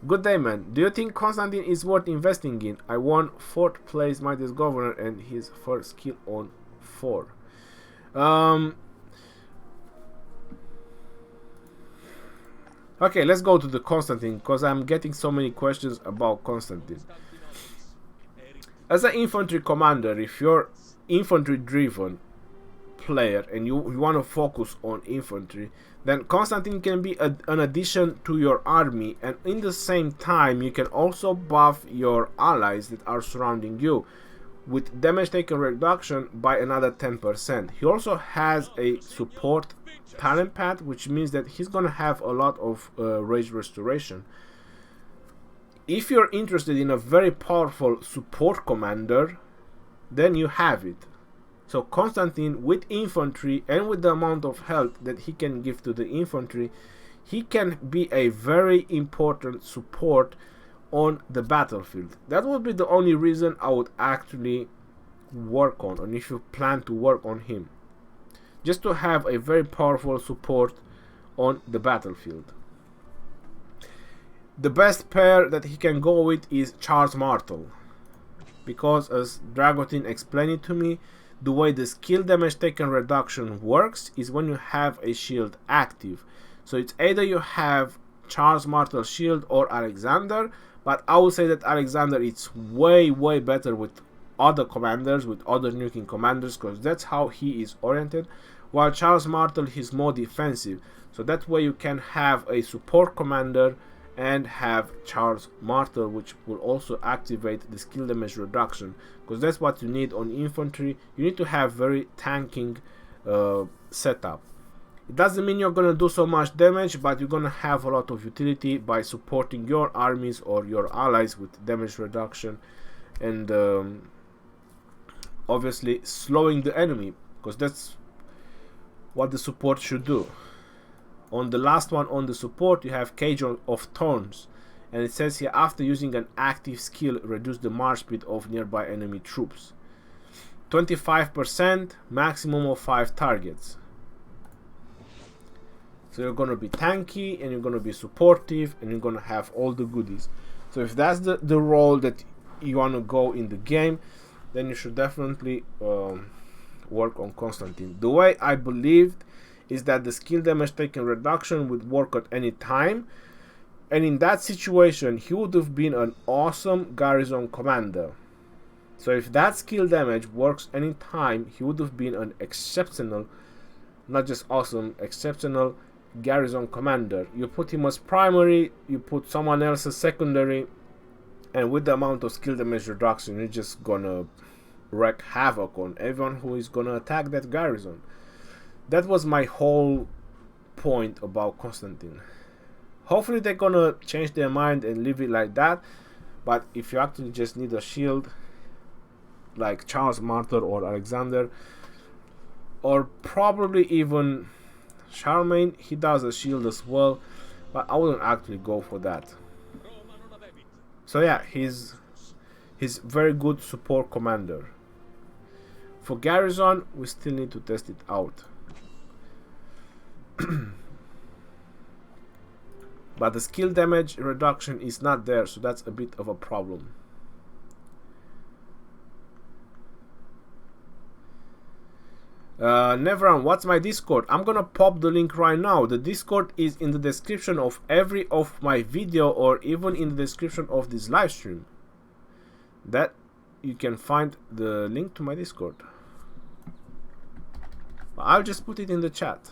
Good day, man. Do you think Constantine is worth investing in? I won 4th place Mightiest Governor and his first skill on 4. Okay, let's go to the Constantine, because I'm getting so many questions about Constantine. As an infantry commander, if you're infantry driven player and you want to focus on infantry, then Constantine can be an addition to your army, and in the same time you can also buff your allies that are surrounding you with damage taken reduction by another 10%. He also has a support talent pad, which means that he's gonna have a lot of rage restoration. If you're interested in a very powerful support commander, then you have it. So Constantine, with infantry and with the amount of health that he can give to the infantry, he can be a very important support on the battlefield. That would be the only reason I would actually work on, and if you plan to work on him, just to have a very powerful support on the battlefield. The best pair that he can go with is Charles Martel, because as Dragotin explained it to me, the way the skill damage taken reduction works is when you have a shield active. So it's either you have Charles Martel shield or Alexander, but I would say that Alexander is way better with other commanders, with other nuking commanders, because that's how he is oriented, while Charles Martel is more defensive. So that way you can have a support commander and have Charles Martel, which will also activate the skill damage reduction, because that's what you need on infantry. You need to have very tanking setup. It doesn't mean you're gonna do so much damage, but you're gonna have a lot of utility by supporting your armies or your allies with damage reduction, and obviously slowing the enemy, because that's what the support should do. On the last one, on the support, you have Cage of Thorns, and it says here, after using an active skill, reduce the march speed of nearby enemy troops. 25%, maximum of 5 targets. So you're gonna be tanky, and you're gonna be supportive, and you're gonna have all the goodies. So if that's the role that you wanna go in the game, then you should definitely work on Constantine. The way I believed is that the skill damage taken reduction would work at any time, and in that situation he would have been an awesome garrison commander. So if that skill damage works anytime, he would have been an exceptional, not just awesome, exceptional garrison commander. You put him as primary, you put someone else as secondary, and with the amount of skill damage reduction, you're just gonna wreak havoc on everyone who is gonna attack that garrison. That was my whole point about Constantine. Hopefully they're gonna change their mind and leave it like that, but if you actually just need a shield like Charles Martel or Alexander, or probably even Charlemagne, he does a shield as well, but I wouldn't actually go for that. So yeah, he's very good support commander. For Garrison, we still need to test it out. But the skill damage reduction is not there, so that's a bit of a problem. Nevran, what's my Discord? I'm gonna pop the link right now. The Discord is in the description of every of my video, or even in the description of this live stream. That you can find the link to my Discord. I'll just put it in the chat.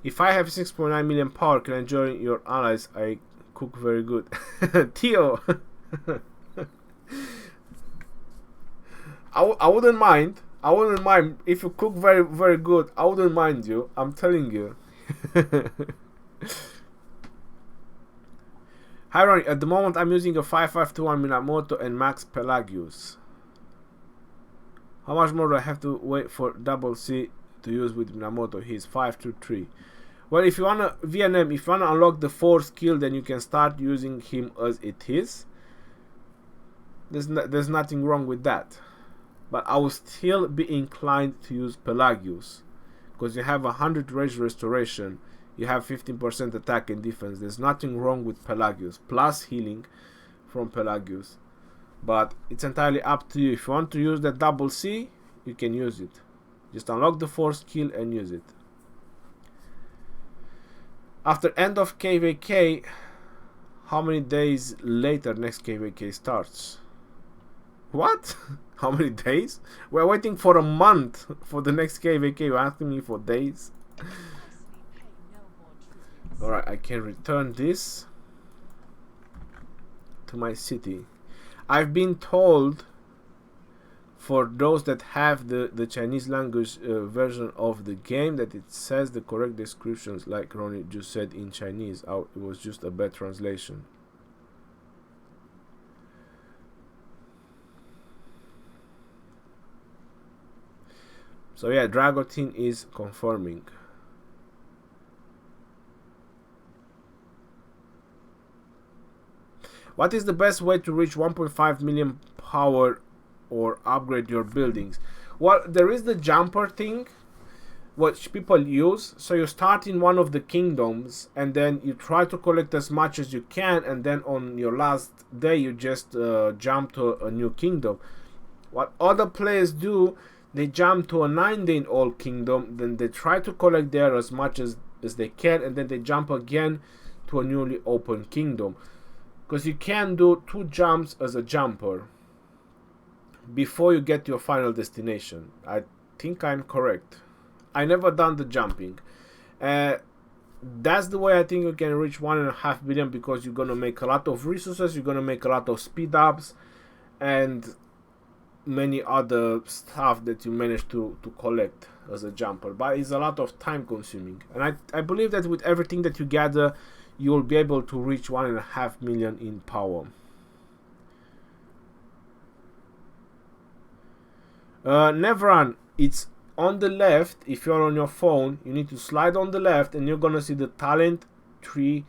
If I have 6.9 million power, can I join your allies? I cook very good. Theo! I wouldn't mind. I wouldn't mind if you cook very, very good. I wouldn't mind you. I'm telling you. Hi Ronnie, at the moment I'm using a 5521 Minamoto and Max Pelagius. How much more do I have to wait for double C to use with Minamoto? He's 523. Well, if you wanna VNM, if you wanna unlock the 4 skill, then you can start using him as it is. There's nothing wrong with that. But I will still be inclined to use Pelagius, because you have 100 rage restoration, you have 15% attack and defense. There's nothing wrong with Pelagius, plus healing from Pelagius. but it's entirely up to you. If you want to use that double C, you can use it. Just unlock the 4th skill and use it. After end of KVK, how many days later next KVK starts? What? How many days? We're waiting for a month for the next KVK. You're asking me for days? Alright, I can return this to my city. I've been told, for those that have the Chinese language version of the game, that it says the correct descriptions like Ronnie just said in Chinese. It was just a bad translation. So yeah, Dragotin is confirming. What is the best way to reach 1.5 million power or upgrade your buildings? Well, there is the jumper thing, which people use. So you start in one of the kingdoms and then you try to collect as much as you can, and then on your last day you just jump to a new kingdom. What other players do, they jump to a 9-day-old kingdom, then they try to collect there as much as they can, and then they jump again to a newly opened kingdom. Because you can do 2 jumps as a jumper before you get to your final destination. I think I'm correct. I never done the jumping. That's the way I think you can reach 1.5 billion, because you're gonna make a lot of resources, you're gonna make a lot of speed ups, and many other stuff that you manage to collect as a jumper. But it's a lot of time consuming, and I believe that with everything that you gather, you will be able to reach 1.5 million in power. Nevran, it's on the left. If you're on your phone, you need to slide on the left and you're gonna see the talent tree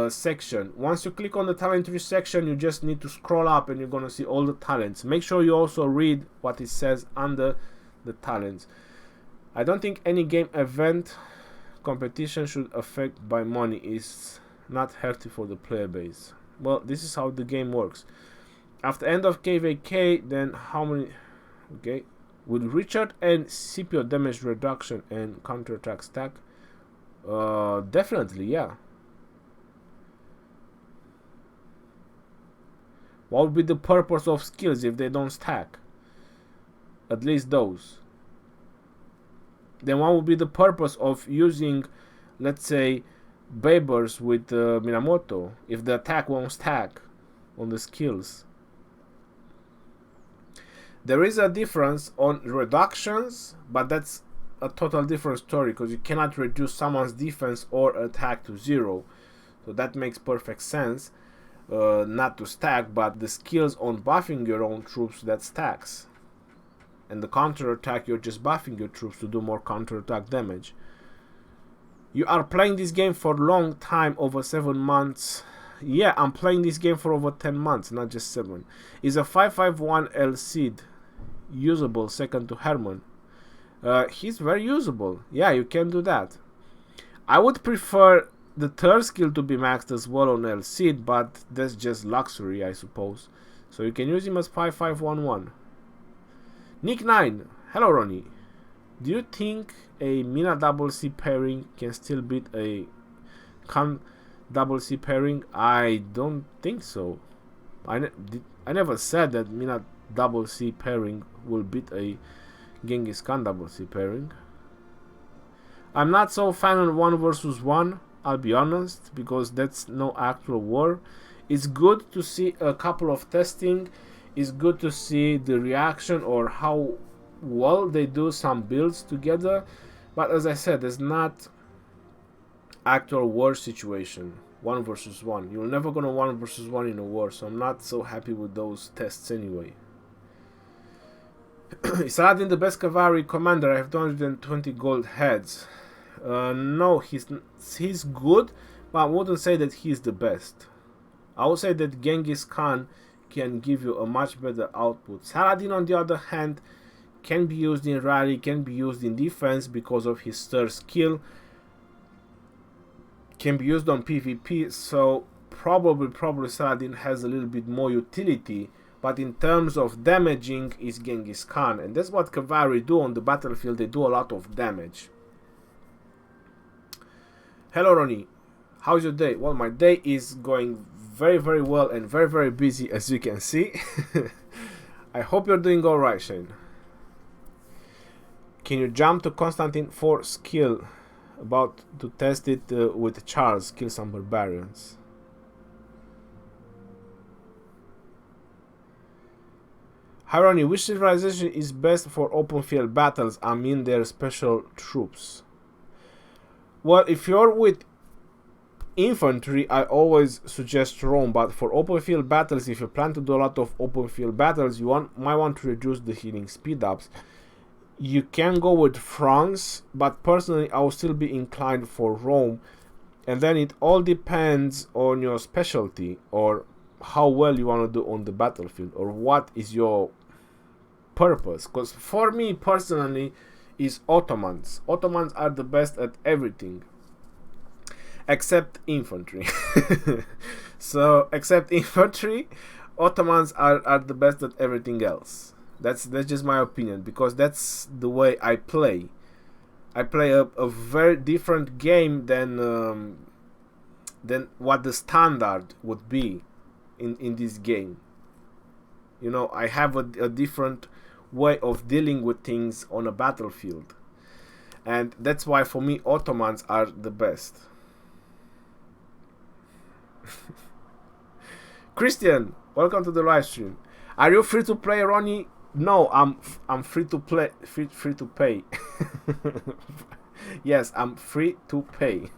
section. Once you click on the talent tree section, you just need to scroll up and you're gonna see all the talents. Make sure you also read what it says under the talents. I don't think any game event competition should affect by money. Is not healthy for the player base. Well, this is how the game works. After end of KVK, then how many? Okay, with Richard and Scipio damage reduction and counterattack stack? Definitely, yeah. What would be the purpose of skills if they don't stack? At least those. Then what would be the purpose of using, let's say, Babers with Minamoto if the attack won't stack on the skills? There is a difference on reductions, but that's a total different story, because you cannot reduce someone's defense or attack to 0. So that makes perfect sense, not to stack, but the skills on buffing your own troops, that stacks. And the counter attack, you're just buffing your troops to do more counter attack damage. You are playing this game for a long time, over 7 months. Yeah, I'm playing this game for over 10 months, not just 7. Is a 551 El Cid usable second to Herman? He's very usable. Yeah, you can do that. I would prefer the 3rd skill to be maxed as well on El Cid, but that's just luxury, I suppose. So you can use him as 5511. Nick 9, hello Ronnie. Do you think a Mina double C pairing can still beat a Khan double C pairing? I don't think so. I never said that Mina double C pairing will beat a Genghis Khan double C pairing. I'm not so fan on 1 versus 1, I'll be honest, because that's no actual war. It's good to see a couple of testing. It's good to see the reaction or how well they do some builds together, but as I said, it's not actual war situation. 1 versus 1. You're never gonna 1 versus 1 in a war, so I'm not so happy with those tests anyway. Is Saladin the best cavalry commander? I have 220 gold heads. No, he's good, but I wouldn't say that he's the best. I would say that Genghis Khan can give you a much better output. Saladin, on the other hand, can be used in rally, can be used in defense because of his 3rd skill, can be used on PvP, so probably Saladin has a little bit more utility but in terms of damaging is Genghis Khan, and that's what Cavalry do on the battlefield. They do a lot of damage. Hello Ronnie, how's your day? Well, my day is going very well and very busy, as you can see. I hope you're doing alright, Shane. Can you jump to Constantine for skill? About to test it with Charles, kill some barbarians. Hi Ronnie, which civilization is best for open field battles? I mean their special troops. Well, if you're with infantry, I always suggest Rome, but for open field battles, if you plan to do a lot of open field battles, you might want to reduce the healing speed ups. You can go with France, but personally I will still be inclined for Rome, and then it all depends on your specialty or how well you want to do on the battlefield, or what is your purpose. Because for me personally is Ottomans. Ottomans are the best at everything except infantry. So except infantry, Ottomans are the best at everything else. That's just my opinion, because that's the way I play. I play a very different game than what the standard would be in this game. You know, I have a different way of dealing with things on a battlefield, and that's why for me Ottomans are the best. Christian, welcome to the live stream. Are you free to play, Ronnie? No, I'm free to play, free to pay. Yes, I'm free to pay.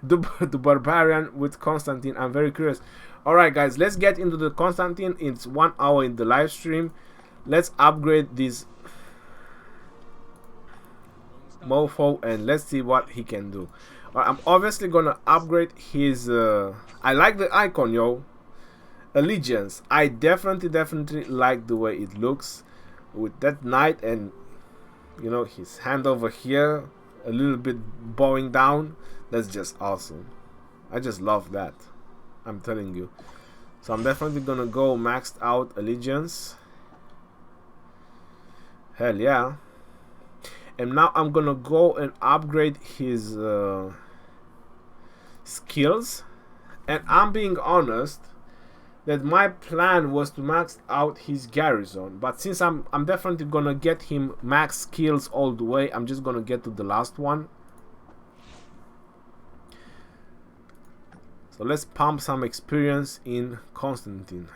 the barbarian with Constantine. I'm very curious. Alright guys, let's get into the Constantine. It's 1 hour in the live stream. Let's upgrade this mofo and let's see what he can do. I'm obviously gonna upgrade his I like the icon, yo. Allegiance. I definitely like the way it looks with that knight, and you know, his hand over here a little bit bowing down. That's just awesome. I just love that, I'm telling you. So I'm definitely gonna go maxed out allegiance. Hell yeah. And now I'm gonna go and upgrade his skills. And I'm being honest that my plan was to max out his garrison, but since I'm definitely gonna get him max skills all the way, I'm just gonna get to the last one. So let's pump some experience in Constantine.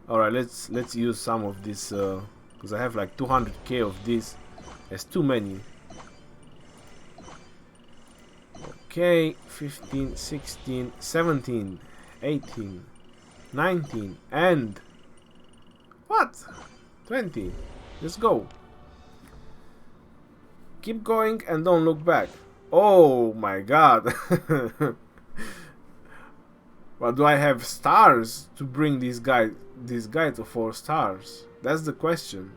Alright, let's use some of this because I have like 200k of this. It's too many. Okay, 15, 16, 17, 18, 19, and what? 20. Let's go. Keep going and don't look back. Oh my god. Well, do I have stars to bring this guy to 4 stars? That's the question.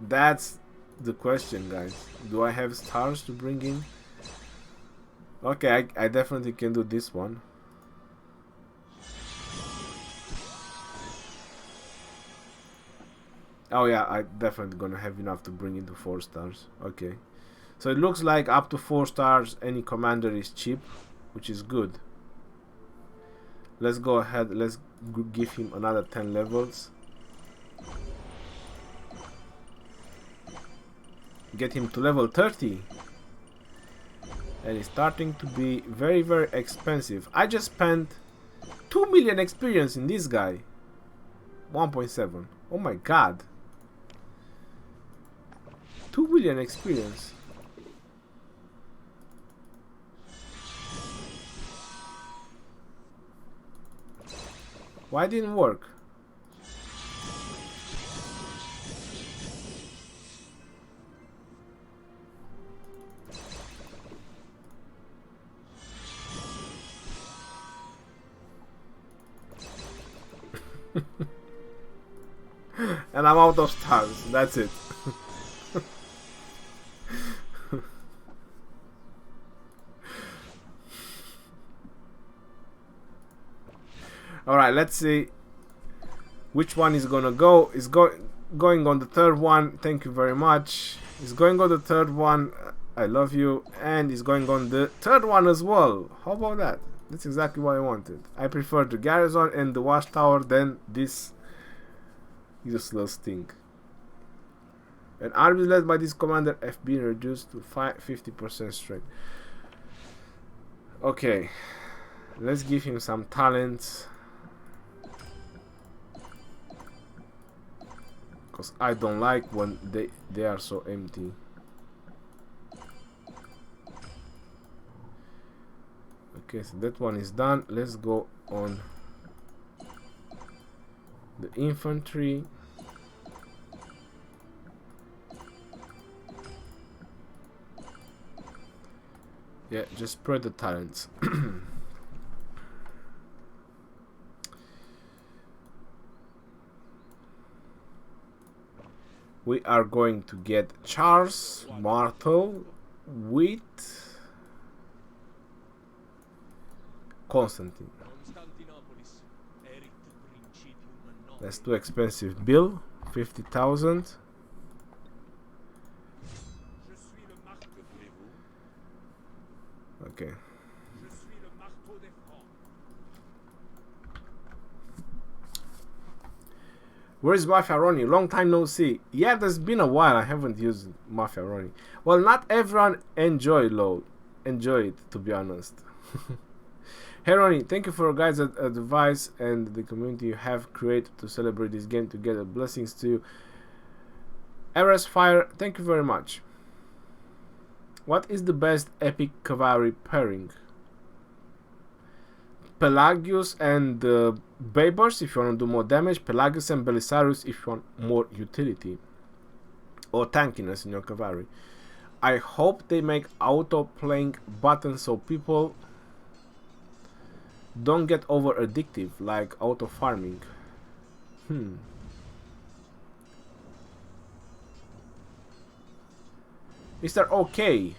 That's the question, guys. Do I have stars to bring in? Okay, I definitely can do this one. Oh yeah, I definitely gonna have enough to bring into 4 stars. Okay. So it looks like up to 4 stars any commander is cheap, which is good. Let's go ahead, let's give him another 10 levels. Get him to level 30. And it's starting to be very expensive. I just spent 2 million experience in this guy. 1.7. Oh my god. 2 million experience. Why didn't work? And I'm out of stars. That's it. Alright, let's see which one is gonna go. Is going on the third one. Thank you very much. Is going on the third one. I love you. And is going on the third one as well. How about that? That's exactly what I wanted. I prefer the Garrison and the Watchtower than this useless thing. An army led by this commander FB reduced to 50% strength. Okay, let's give him some talents. Because I don't like when they are so empty. Okay, so that one is done. Let's go on the infantry. Yeah, just spread the talents. We are going to get Charles Martel with Constantine. That's too expensive. Bill, 50,000. Okay. Where's Mafiaroni? Long time no see. Yeah, there's been a while. I haven't used Mafiaroni. Well, not everyone enjoy it, to be honest. Hey Ronnie, thank you for your guys' advice and the community you have created to celebrate this game together. Blessings to you. Eras Fire, thank you very much. What is the best epic cavalry pairing? Pelagius and Babers if you want to do more damage. Pelagius and Belisarius if you want more utility or tankiness in your cavalry. I hope they make auto playing buttons so people don't get over addictive like auto farming. Mr. OK.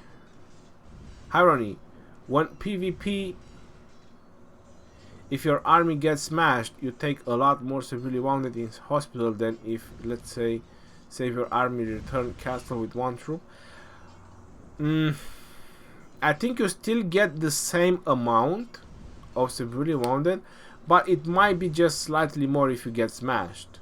Irony. When PvP, if your army gets smashed, you take a lot more severely wounded in hospital than if, let's say, save your army return castle with one troop. I think you still get the same amount of severely wounded, but it might be just slightly more if you get smashed.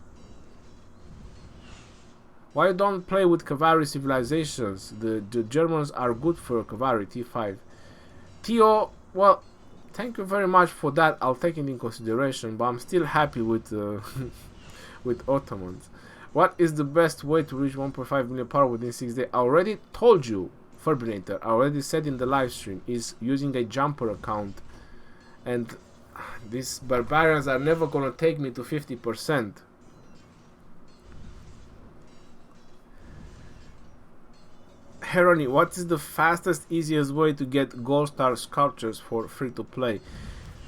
Why don't play with cavalry civilizations? The Germans are good for cavalry. T5. Theo, well, thank you very much for that. I'll take it in consideration, but I'm still happy with with Ottomans. What is the best way to reach 1.5 million power within 6 days? I already told you, Furbinator. I already said in the live stream is using a jumper account, and these barbarians are never gonna take me to 50%. Herony, what is the fastest, easiest way to get gold star sculptures for free to play?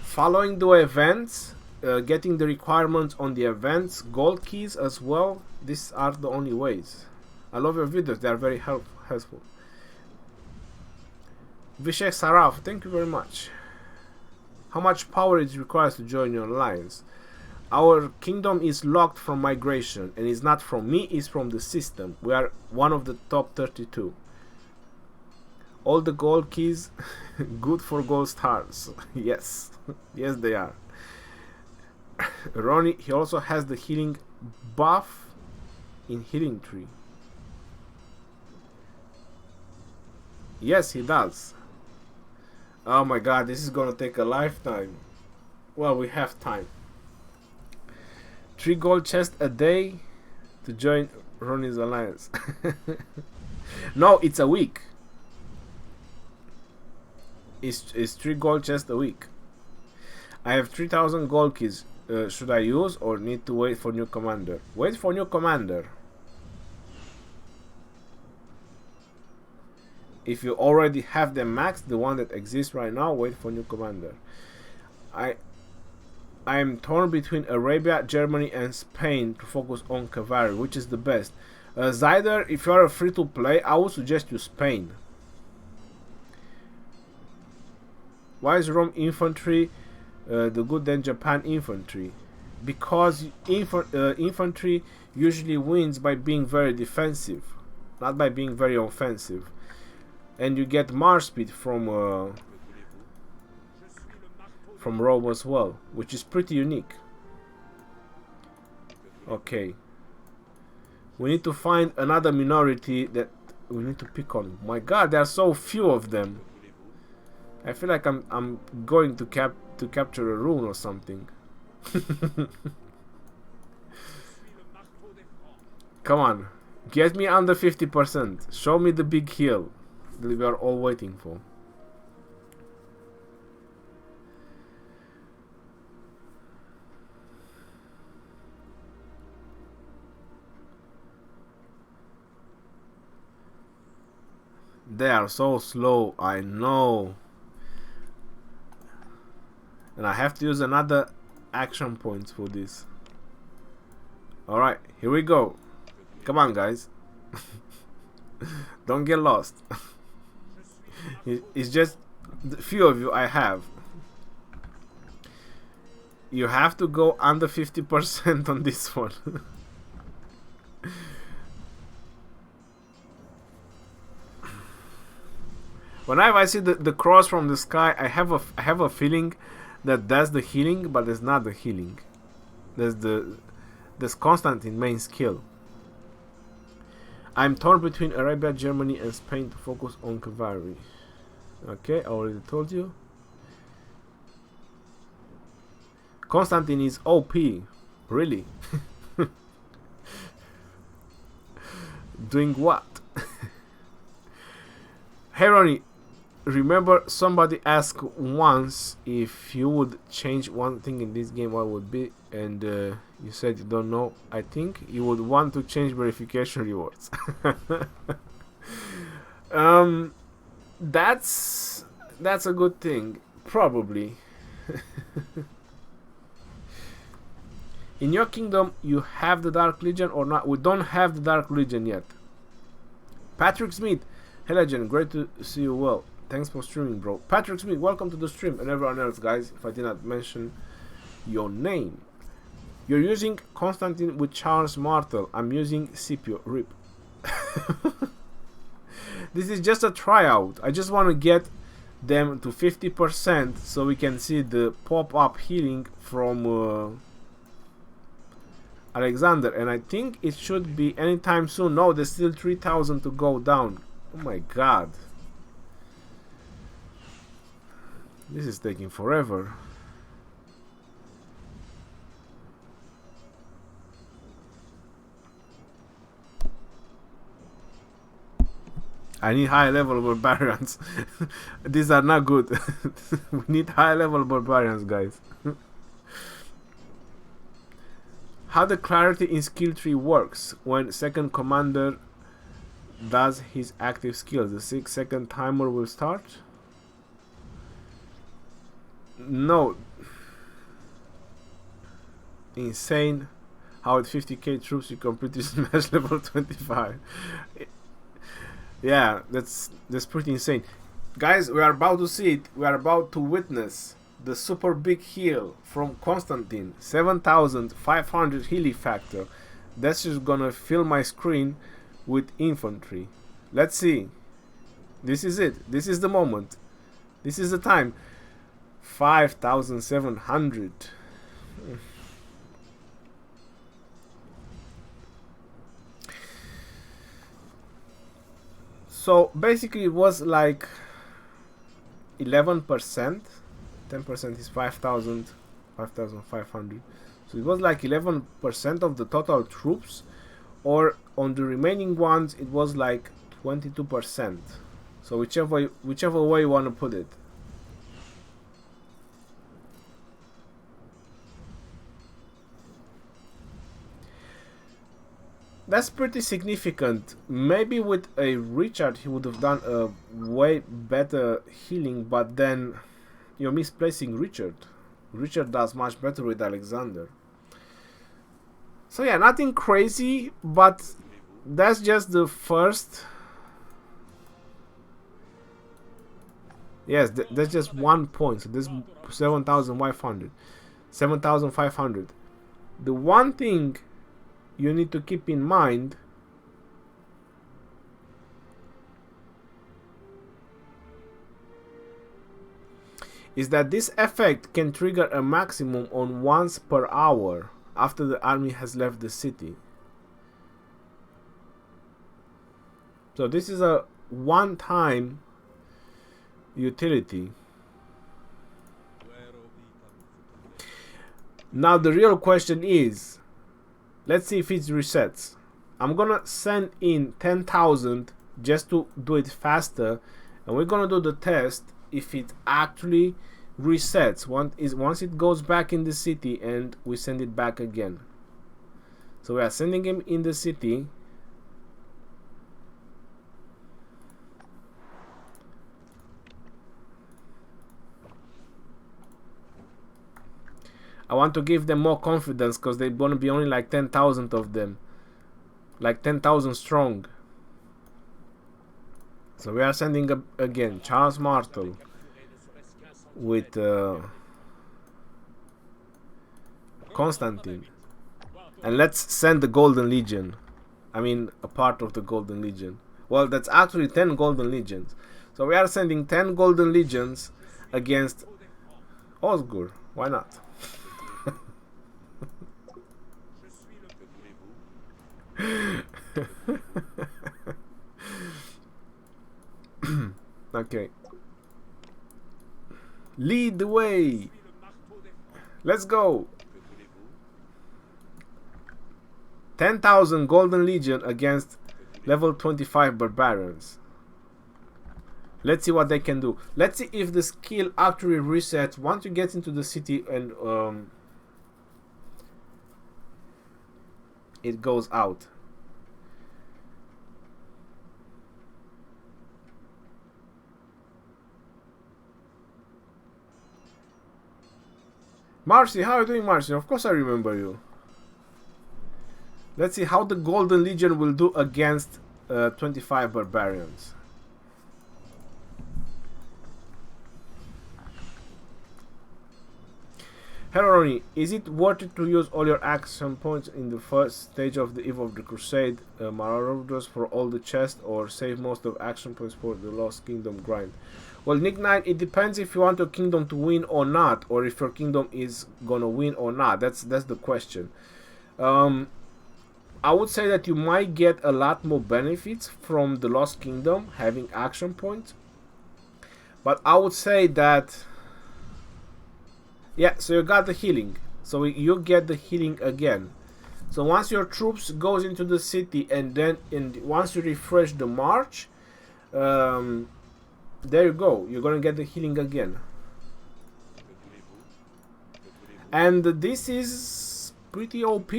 Following the events, getting the requirements on the events, gold keys as well. These are the only ways. I love your videos, they are very helpful. Vishek Saraf, thank you very much. How much power is required to join your alliance? Our kingdom is locked from migration, and it's not from me, it's from the system. We are one of the top 32. All the gold keys, good for gold stars. Yes, yes they are. Ronnie, he also has the healing buff in healing tree. Yes, he does. Oh my god, this is gonna take a lifetime. Well, we have time. 3 gold chests a day to join Ronnie's alliance. No, it's a week. It's 3 gold chests a week. I have 3,000 gold keys. Should I use or need to wait for new commander? Wait for new commander. If you already have them maxed, the one that exists right now, wait for new commander. I'm torn between Arabia, Germany and Spain to focus on cavalry. Which is the best? Zyder, if you are a free to play, I would suggest you Spain. Why is Rome infantry the good than Japan infantry, because infantry usually wins by being very defensive, not by being very offensive, and you get march speed from Rome as well, which is pretty unique. Okay, we need to find another minority that we need to pick on. My God, there are so few of them. I feel like I'm going to capture a rune or something. Come on, get me under 50%. Show me the big hill that we are all waiting for. They are so slow, I know. And I have to use another action point for this. Alright, here we go. Come on, guys. Don't get lost. It's just the few of you I have. You have to go under 50% on this one. Whenever I see the cross from the sky, I have a feeling that that's the healing, but it's not the healing. There's Constantine main skill. I'm torn between Arabia, Germany, and Spain to focus on cavalry. Okay, I already told you. Constantine is OP, really. Doing what? Hey Ronnie, remember somebody asked once if you would change one thing in this game, what would be, and you said you don't know. I think you would want to change verification rewards. That's a good thing, probably. In your kingdom, you have the Dark Legion or not? We don't have the Dark Legion yet. Patrick Smith, hey legend, great to see you well. Thanks for streaming, bro. Patrick Smith, welcome to the stream, and everyone else, guys, if I did not mention your name. You're using Constantine with Charles Martel. I'm using Scipio. RIP. This is just a tryout. I just want to get them to 50% so we can see the pop-up healing from Alexander, and I think it should be anytime soon. No, there's still 3,000 to go down. Oh my God. This is taking forever. I need high level barbarians. These are not good. We need high level barbarians, guys. How the clarity in skill tree works when second commander does his active skills. The 6-second timer will start. No. Insane how at 50k troops you complete this match level 25. Yeah, that's pretty insane. Guys, we are about to see it. We are about to witness the super big heal from Constantine. 7,500 healing factor. That's just gonna fill my screen with infantry. Let's see. This is it. This is the moment. This is the time. 5,700. So basically it was like 11%. 10% is 5,000, 5,500. So it was like 11% of the total troops, or on the remaining ones it was like 22%. So whichever way you want to put it. That's pretty significant. Maybe with a Richard he would have done a way better healing, but then you're misplacing Richard. Richard does much better with Alexander. So yeah, nothing crazy, but that's just the first. Yes, that's just 1 point. So this 7,500. 7,500. The one thing you need to keep in mind is that this effect can trigger a maximum on once per hour after the army has left the city. So this is a one-time utility. Now the real question is, let's see if it resets. I'm gonna send in 10,000 just to do it faster, and we're gonna do the test if it actually resets once it goes back in the city, and we send it back again. So we are sending him in the city. I want to give them more confidence because they're gonna be only like 10,000 of them, like 10,000 strong. So we are sending again Charles Martel with Constantine, and let's send the Golden Legion. I mean, a part of the Golden Legion. Well, that's actually 10 Golden Legions. So we are sending 10 Golden Legions against Osgur. Why not? Okay. Lead the way. Let's go. 10,000 Golden Legion against level 25 barbarians. Let's see what they can do. Let's see if the skill actually resets once you get into the city and it goes out. Marcy, how are you doing, Marcy? Of course I remember you. Let's see how the Golden Legion will do against 25 barbarians. Heroni, is it worth it to use all your action points in the first stage of the Eve of the Crusade Marauders for all the chests, or save most of action points for the Lost Kingdom grind? Well, Nick 9, it depends if you want your kingdom to win or not, or if your kingdom is gonna win or not. That's the question. I would say that you might get a lot more benefits from the Lost Kingdom having action points, but I would say that, yeah, so you got the healing, so you get the healing again. So once your troops goes into the city, and then once you refresh the march, there you go, you're gonna get the healing again. And this is pretty OP.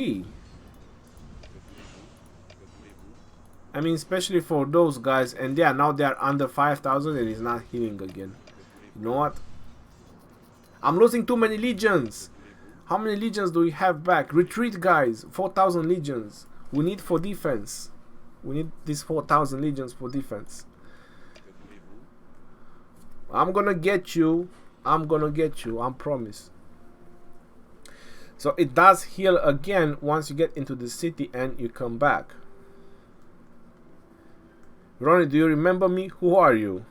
I mean, especially for those guys. And yeah, now they are under 5,000 and it's not healing again. You know what? I'm losing too many legions. How many legions do we have back? Retreat, guys. 4,000 legions. We need for defense. We need these 4,000 legions for defense. I'm gonna get you. I'm gonna get you. I promise. So it does heal again once you get into the city and you come back. Ronnie, do you remember me? Who are you?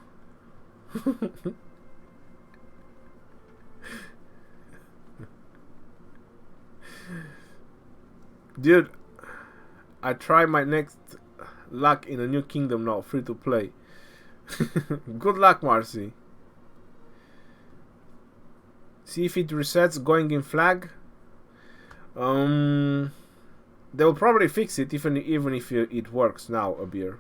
Dude, I try my next luck in a new kingdom now, free to play. Good luck, Marcy. See if it resets going in flag. They will probably fix it even if it works now a beer.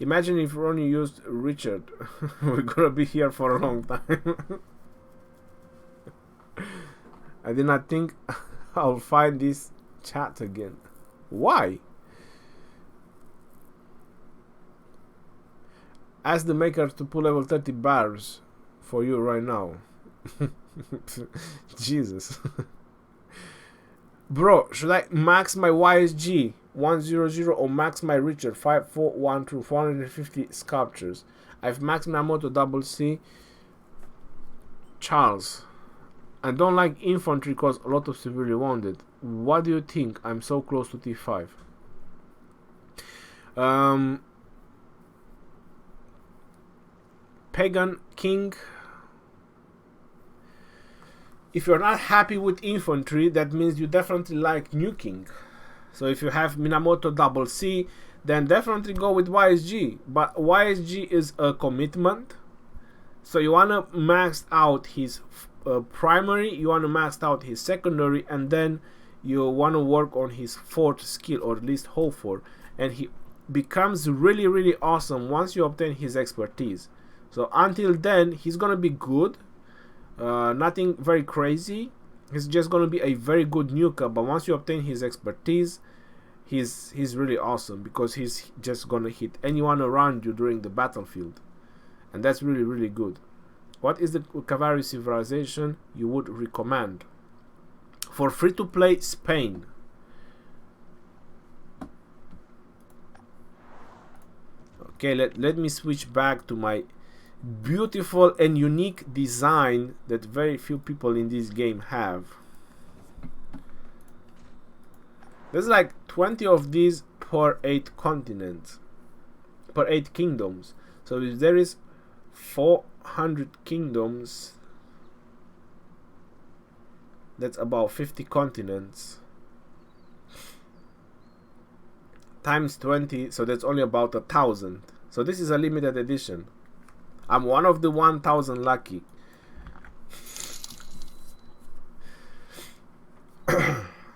Imagine if Ronnie used Richard. We're gonna be here for a long time. I did not think I'll find this chat again. Why? Ask the maker to pull level 30 bars for you right now. Jesus. Bro, should I max my YSG 100 or max my Richard 541 through 450 sculptures. I've maxed Minamoto double C. Charles, I don't like infantry because a lot of severely wounded. What do you think? I'm so close to T5. Pagan King. If you're not happy with infantry, that means you definitely like nuking. So if you have Minamoto double C, then definitely go with YSG. But YSG is a commitment. So you want to max out his primary, you want to max out his secondary, and then you want to work on his fourth skill, or at least hope for. And he becomes really, really awesome once you obtain his expertise. So until then, he's going to be good. Nothing very crazy. He's just going to be a very good nuker, but once you obtain his expertise, he's really awesome, because he's just going to hit anyone around you during the battlefield, and that's really, really good. What is the cavalry civilization you would recommend for free-to-play Spain? Okay, let me switch back to my beautiful and unique design that very few people in this game have. There's like 20 of these per 8 continents, per 8 kingdoms. So if there is 400 kingdoms, that's about 50 continents times 20, so that's only about 1,000. So this is a limited edition. I'm one of the 1,000 lucky.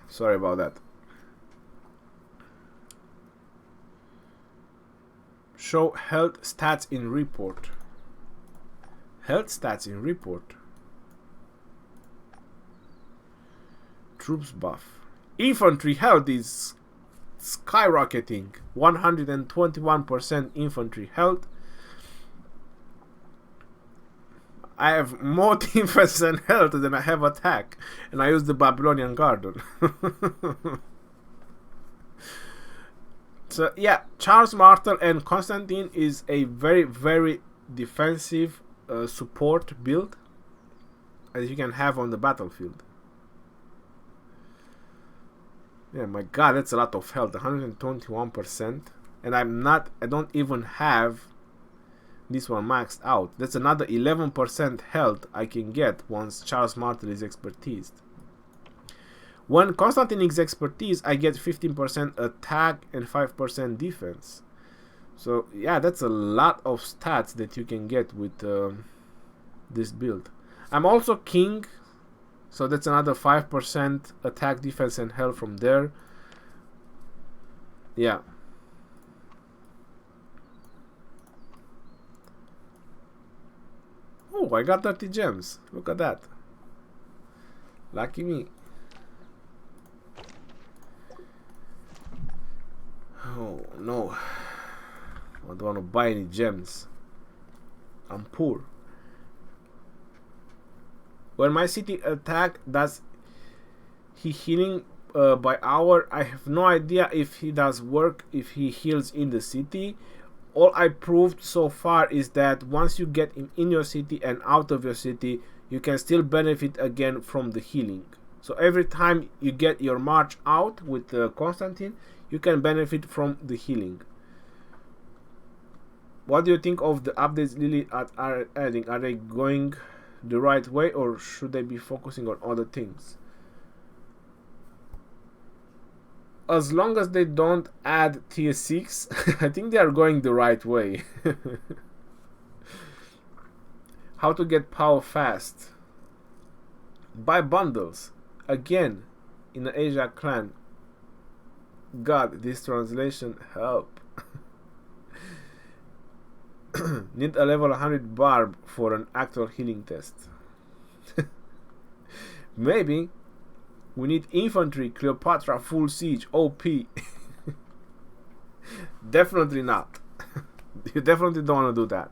Sorry about that. Show health stats in report. Health stats in report. Troops buff. Infantry health is skyrocketing. 121% infantry health. I have more defense and health than I have attack, and I use the Babylonian Garden. So yeah, Charles Martel and Constantine is a very, very defensive support build as you can have on the battlefield. Yeah, my god, that's a lot of health, 121%, and I don't even have this one maxed out. That's another 11% health I can get once Charles Martel is expertised. When Constantine is expertise, I get 15% attack and 5% defense. So yeah, that's a lot of stats that you can get with this build. I'm also king, so that's another 5% attack, defense, and health from there. Yeah. Oh, I got 30 gems. Look at that. Lucky me. Oh no. I don't want to buy any gems. I'm poor. When my city attack, does he healing by hour? I have no idea if he does work, if he heals in the city. All I proved so far is that once you get in your city and out of your city, you can still benefit again from the healing. So every time you get your march out with Constantine, you can benefit from the healing. What do you think of the updates Lily are adding? Are they going the right way, or should they be focusing on other things? As long as they don't add tier 6, I think they are going the right way. How to get power fast? Buy bundles. Again, in the Asia clan. God, this translation help. Need a level 100 barb for an actual healing test. Maybe. We need infantry, Cleopatra, full siege, OP. Definitely not. You definitely don't want to do that.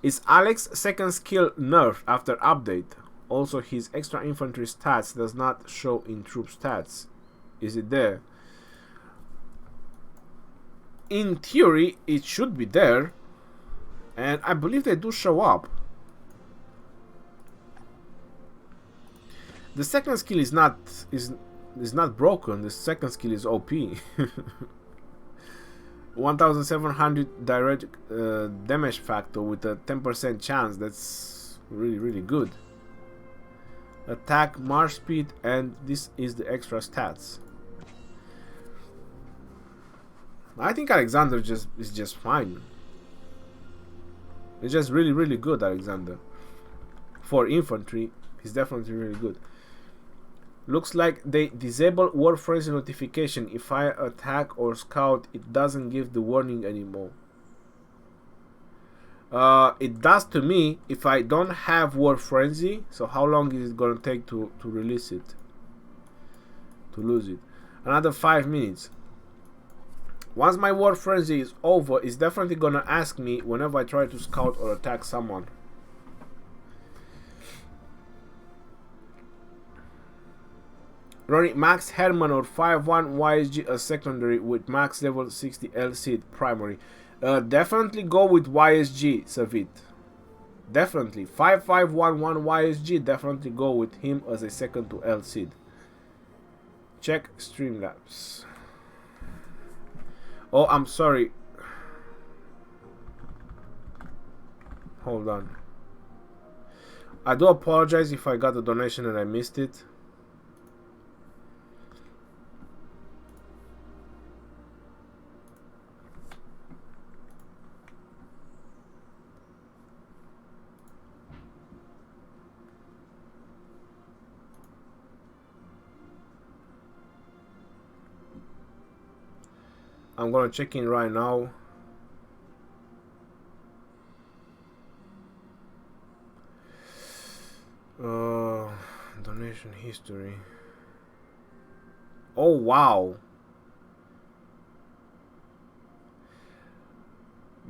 Is Alex's second skill nerfed after update? Also, his extra infantry stats does not show in troop stats. Is it there? in theory it should be there, and I believe they do show up. The second skill is not broken. The second skill is OP. 1700 direct damage factor with a 10% chance. That's really good. Attack, march speed, and this is the extra stats. I think Alexander is just fine. It's just really good. Alexander for infantry, he's definitely really good. Looks like they disable war frenzy notification. If I attack or scout, it doesn't give the warning anymore. It does to me if I don't have war frenzy. So how long is it gonna take to release it? To lose it? Another 5 minutes. Once my war frenzy is over, it's definitely gonna ask me whenever I try to scout or attack someone. Ronnie, Max Herman or 5-1 YSG as secondary with max level 60 L seed primary. Definitely go with YSG, Savit. Definitely. 5511 YSG, definitely go with him as a second to L seed. Check Streamlabs. Oh, I'm sorry. Hold on. I do apologize if I got a donation and I missed it. I'm gonna check in right now. Donation history. Oh wow.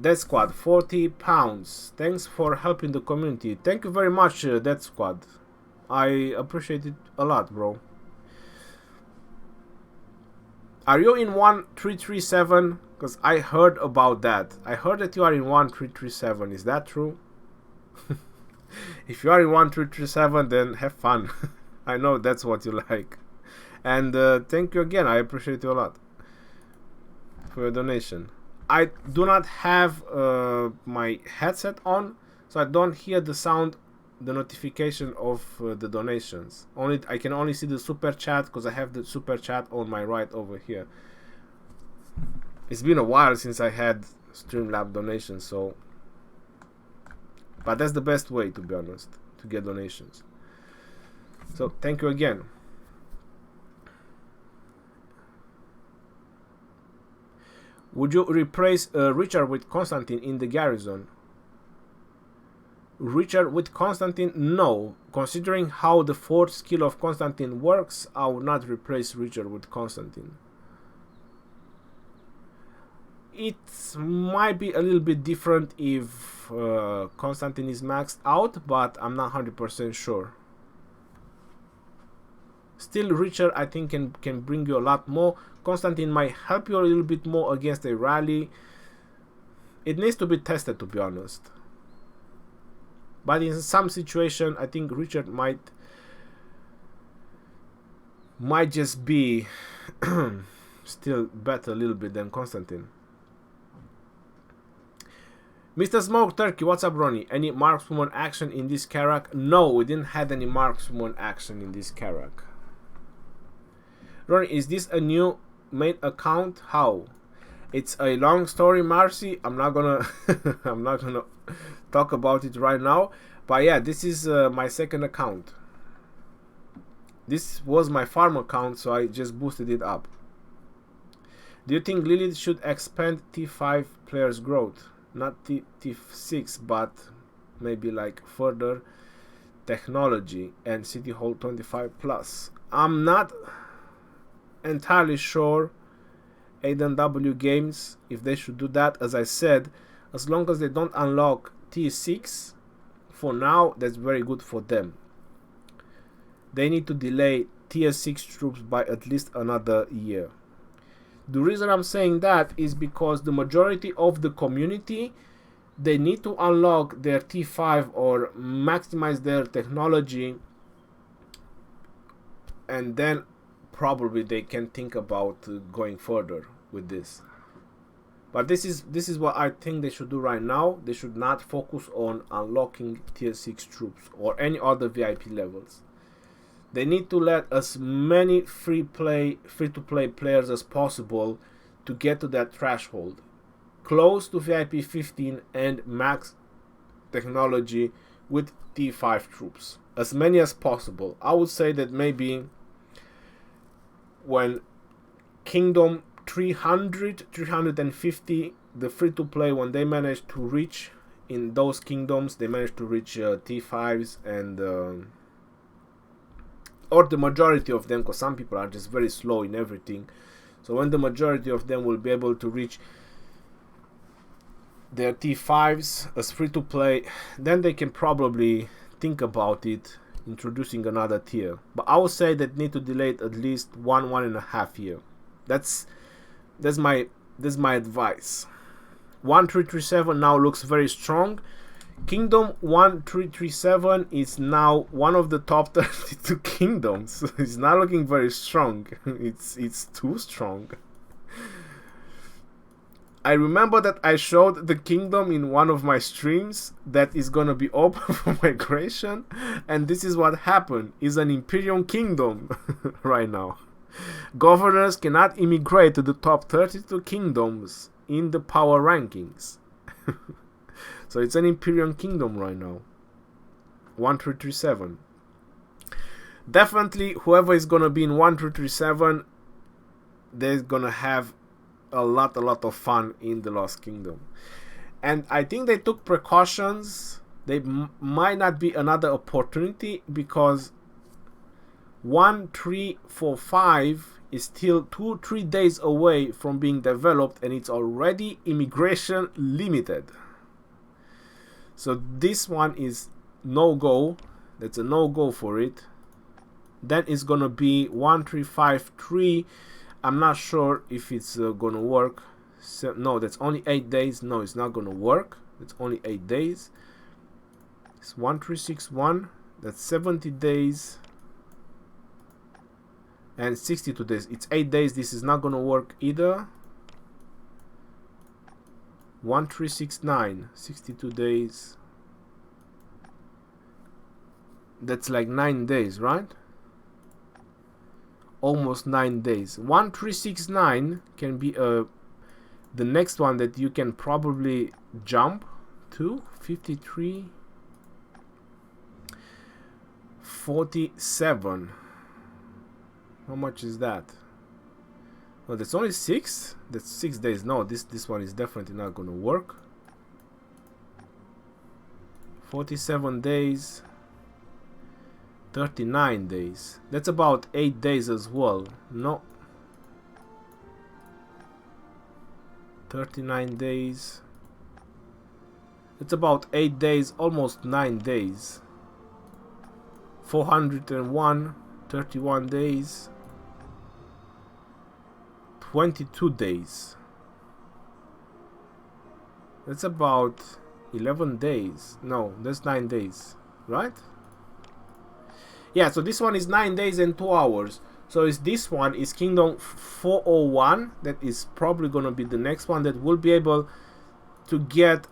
Death Squad, 40 pounds. Thanks for helping the community. Thank you very much, Death Squad. I appreciate it a lot, bro. Are you in 1337? Because I heard about that. I heard that you are in 1337. Is that true? If you are in 1337, then have fun. I know that's what you like. And thank you again. I appreciate you a lot for your donation. I do not have my headset on, so I don't hear the sound, the notification of the donations. I can only see the super chat because I have the super chat on my right over here. It's been a while since I had Streamlab donations, so but that's the best way, to be honest, to get donations. So thank you again. Would you replace Richard with Constantine in the Garrison? Richard with Constantine? No. Considering how the fourth skill of Constantine works, I would not replace Richard with Constantine. It might be a little bit different if Constantine is maxed out, but I'm not 100% sure. Still, Richard I think can bring you a lot more. Constantine might help you a little bit more against a rally. It needs to be tested, to be honest. But in some situation, I think Richard might just be still better a little bit than Constantine. Mr. Smoke Turkey, what's up, Ronnie? Any markswoman action in this Karak? No, we didn't have any markswoman action in this Karak. Ronnie, is this a new main account? How? It's a long story, Marcy. I'm not gonna talk about it right now. But yeah, this is my second account. This was my farm account, so I just boosted it up. Do you think Lilith should expand T5 players' growth? Not T6, but maybe like further technology and City Hall 25 plus. I'm not entirely sure, Aiden W Games, if they should do that. As I said, as long as they don't unlock T6 for now, that's very good for them. They need to delay Tier 6 troops by at least another year. The reason I'm saying that is because the majority of the community, they need to unlock their T5 or maximize their technology, and then probably they can think about going further with this. But this is what I think they should do right now. They should not focus on unlocking tier 6 troops or any other VIP levels. They need to let as many free-to-play players as possible to get to that threshold, close to VIP 15 and max technology with T5 troops. As many as possible. I would say that maybe when Kingdom 300, 350, the free-to-play, when they manage to reach in those kingdoms, they manage to reach T5s and or the majority of them, because some people are just very slow in everything. So when the majority of them will be able to reach their T5s as free-to-play, then they can probably think about it, introducing another tier. But I would say that need to delay it at least 1.5 years. That's my advice. 1337 now looks very strong. Kingdom 1337 is now one of the top 32 kingdoms. It's not looking very strong. It's too strong. I remember that I showed the kingdom in one of my streams that is gonna be open for migration, and this is what happened. It's an Imperial kingdom right now. Governors cannot immigrate to the top 32 kingdoms in the power rankings. So it's an Imperial kingdom right now. 1337. Definitely whoever is gonna be in 1337, they're gonna have a lot of fun in the Lost Kingdom. And I think they took precautions. They might not be another opportunity, because 1345 is still 2-3 days away from being developed, and it's already immigration limited. So this one is no-go. That's a no-go for it. Then it's gonna be 1353. I'm not sure if it's gonna work. So, no, that's only 8 days. No, it's not gonna work. It's only 8 days. It's 1361. That's 70 days and 62 days. It's 8 days. This is not gonna work either. 1369, 62 days. That's like 9 days, right? Almost 9 days. 1369 can be the next one that you can probably jump to. 53, 47. How much is that? Oh, that's only 6. That's 6 days. No, this one is definitely not gonna work. 47 days. 39 days. That's about 8 days as well. No. 39 days. It's about 8 days, almost 9 days. 401, 31 days. 22 days. That's about 11 days. No, that's 9 days, right? Yeah, so this one is 9 days and 2 hours. So is this one is Kingdom 401. That is probably gonna be the next one that will be able to get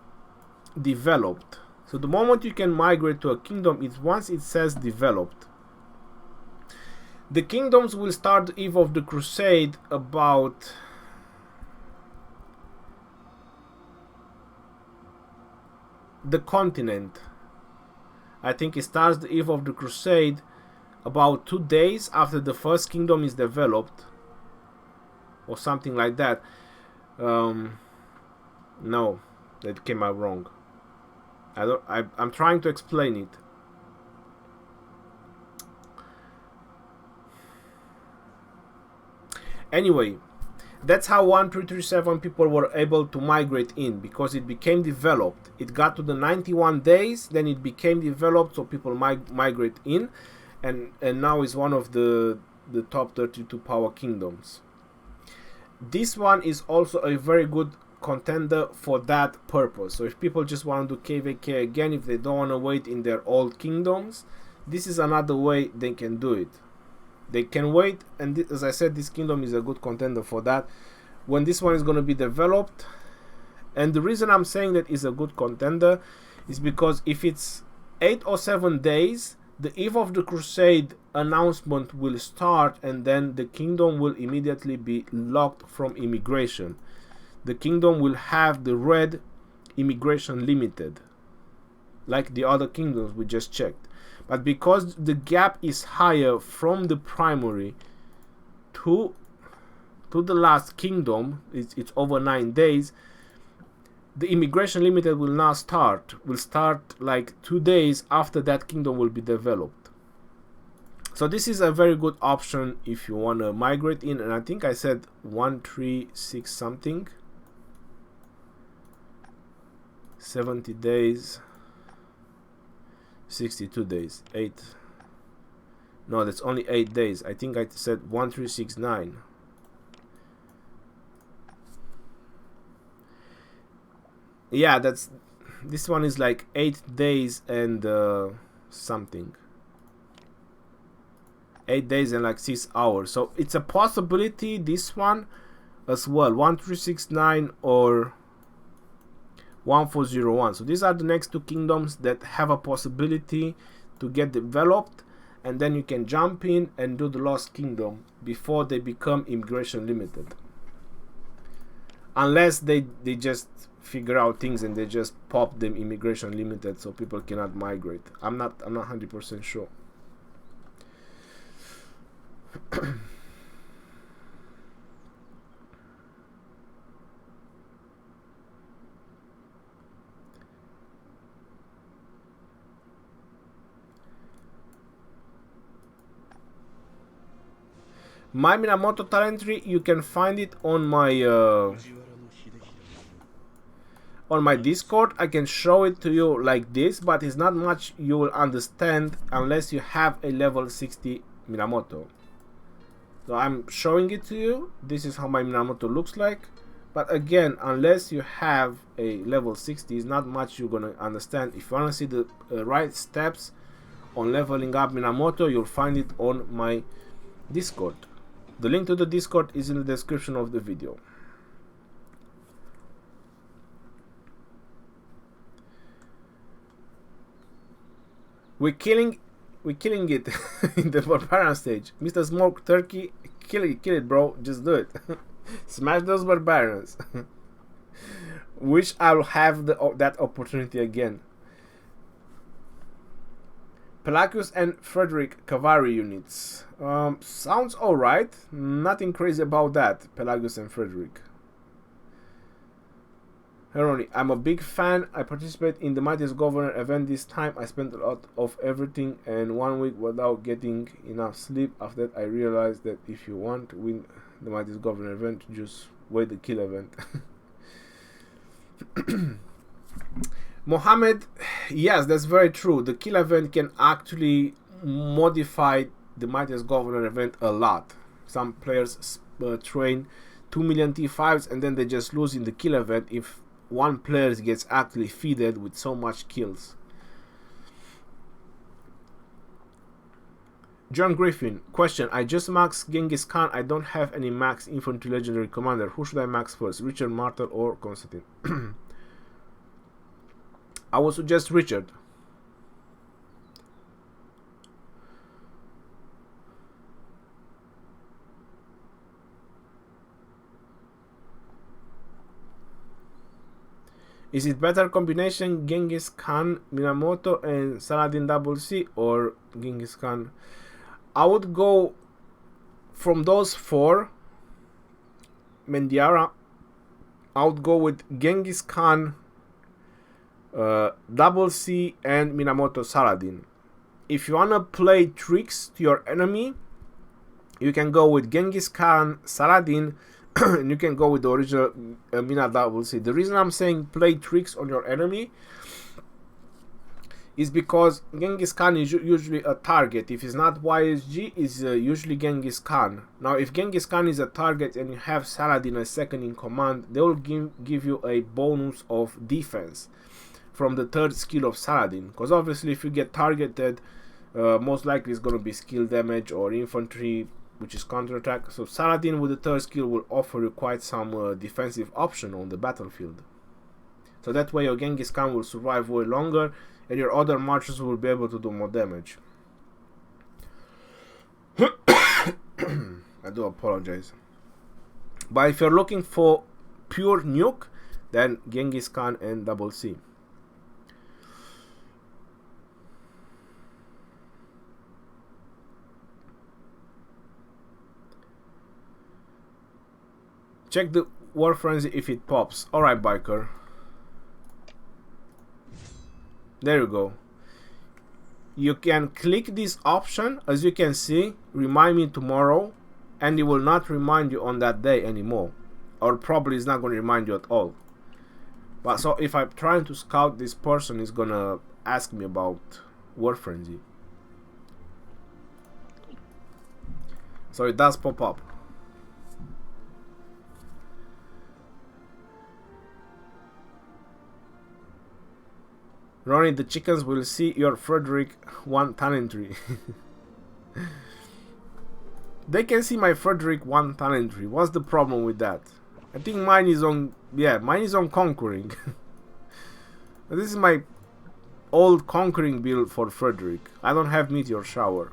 developed. So the moment you can migrate to a kingdom is once it says developed. The kingdoms will start the Eve of the Crusade about the continent. I think it starts the Eve of the Crusade about 2 days after the first kingdom is developed, or something like that. No, that came out wrong. I'm trying to explain it. Anyway, that's how 1337 people were able to migrate in, because it became developed. It got to the 91 days, then it became developed, so people migrate in, and now is one of the top 32 power kingdoms. this one is also a very good contender for that purpose. So if people just want to do KVK again, if they don't want to wait in their old kingdoms, this is another way they can do it. They can wait, and as I said, this kingdom is a good contender for that when this one is going to be developed. And the reason I'm saying that is a good contender is because if it's 8 or 7 days, the Eve of the Crusade announcement will start, and then the kingdom will immediately be locked from immigration. The kingdom will have the red immigration limited, like the other kingdoms we just checked. But because the gap is higher from the primary to the last kingdom, it's over 9 days, the immigration limited will not start. Will start like 2 days after that kingdom will be developed. So this is a very good option if you want to migrate in. And I think I said 136 something. 70 days. 62 days. 8. No, that's only 8 days. I think I said 1369. Yeah, this one is like 8 days and something. 8 days and like 6 hours. So it's a possibility, this one as well. 1369 or 1401. So these are the next two kingdoms that have a possibility to get developed, and then you can jump in and do the Lost Kingdom before they become immigration limited. Unless they just figure out things and they just pop them immigration limited so people cannot migrate. I'm not 100% sure. My Minamoto talent tree, you can find it on my Discord. I can show it to you like this, but it's not much you will understand unless you have a level 60 Minamoto. So I'm showing it to you. This is how my Minamoto looks like. But again, unless you have a level 60, it's not much you're gonna understand. If you wanna see the right steps on leveling up Minamoto, you'll find it on my Discord. The link to the Discord is in the description of the video. We're killing it in the barbarian stage. Mr. Smoke Turkey, kill it, bro. Just do it. Smash those barbarians. Wish I'll have that opportunity again. Pelagius and Frederick Cavalry units. Sounds alright. Nothing crazy about that. Pelagius and Frederick. Heroni, I'm a big fan. I participate in the Mightiest Governor event this time. I spent a lot of everything and 1 week without getting enough sleep. After that, I realized that if you want to win the Mightiest Governor event, just wait the kill event. Mohammed, yes, that's very true. The kill event can actually modify the Mightiest Governor event a lot. Some players train 2 million T5s and then they just lose in the kill event if one player gets actually feeded with so much kills. John Griffin, question. I just maxed Genghis Khan. I don't have any max infantry legendary commander. Who should I max first? Richard, Martel, or Constantine? I would suggest Richard. Is it better combination Genghis Khan, Minamoto, and Saladin Double C, or Genghis Khan? I would go from those four. Mendiara. I would go with Genghis Khan, Double C, and Minamoto Saladin. If you wanna play tricks to your enemy, you can go with Genghis Khan, Saladin, and you can go with the original Mina Double C. The reason I'm saying play tricks on your enemy is because Genghis Khan is usually a target. If it's not YSG, it's usually Genghis Khan. Now, if Genghis Khan is a target and you have Saladin as second in command, they will give you a bonus of defense from the third skill of Saladin. Because obviously, if you get targeted, most likely it's going to be skill damage or infantry, which is counterattack. So Saladin with the third skill will offer you quite some defensive option on the battlefield. So that way your Genghis Khan will survive way longer, and your other marchers will be able to do more damage. I do apologize. But if you're looking for pure nuke, then Genghis Khan and Double C. Check the War Frenzy if it pops. Alright, biker. There you go. You can click this option, as you can see, remind me tomorrow, and it will not remind you on that day anymore. Or probably it's not going to remind you at all. But so if I'm trying to scout this person, is going to ask me about War Frenzy. So it does pop up. Ronnie, the chickens will see your Frederick 1 talentry. They can see my Frederick 1 talentry. What's the problem with that? I think mine is on... Yeah, mine is on conquering. This is my old conquering build for Frederick. I don't have meteor shower.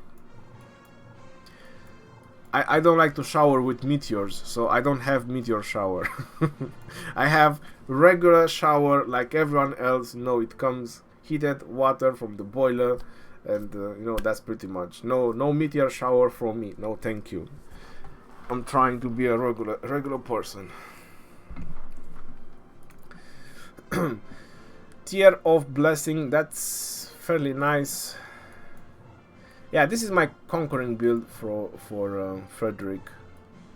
I don't like to shower with meteors, so I don't have meteor shower. I have regular shower like everyone else. You know, it comes heated water from the boiler, and you know, that's pretty much. No meteor shower from me. No, thank you. I'm trying to be a regular person. Tier of Blessing, that's fairly nice. Yeah, this is my conquering build for Frederick,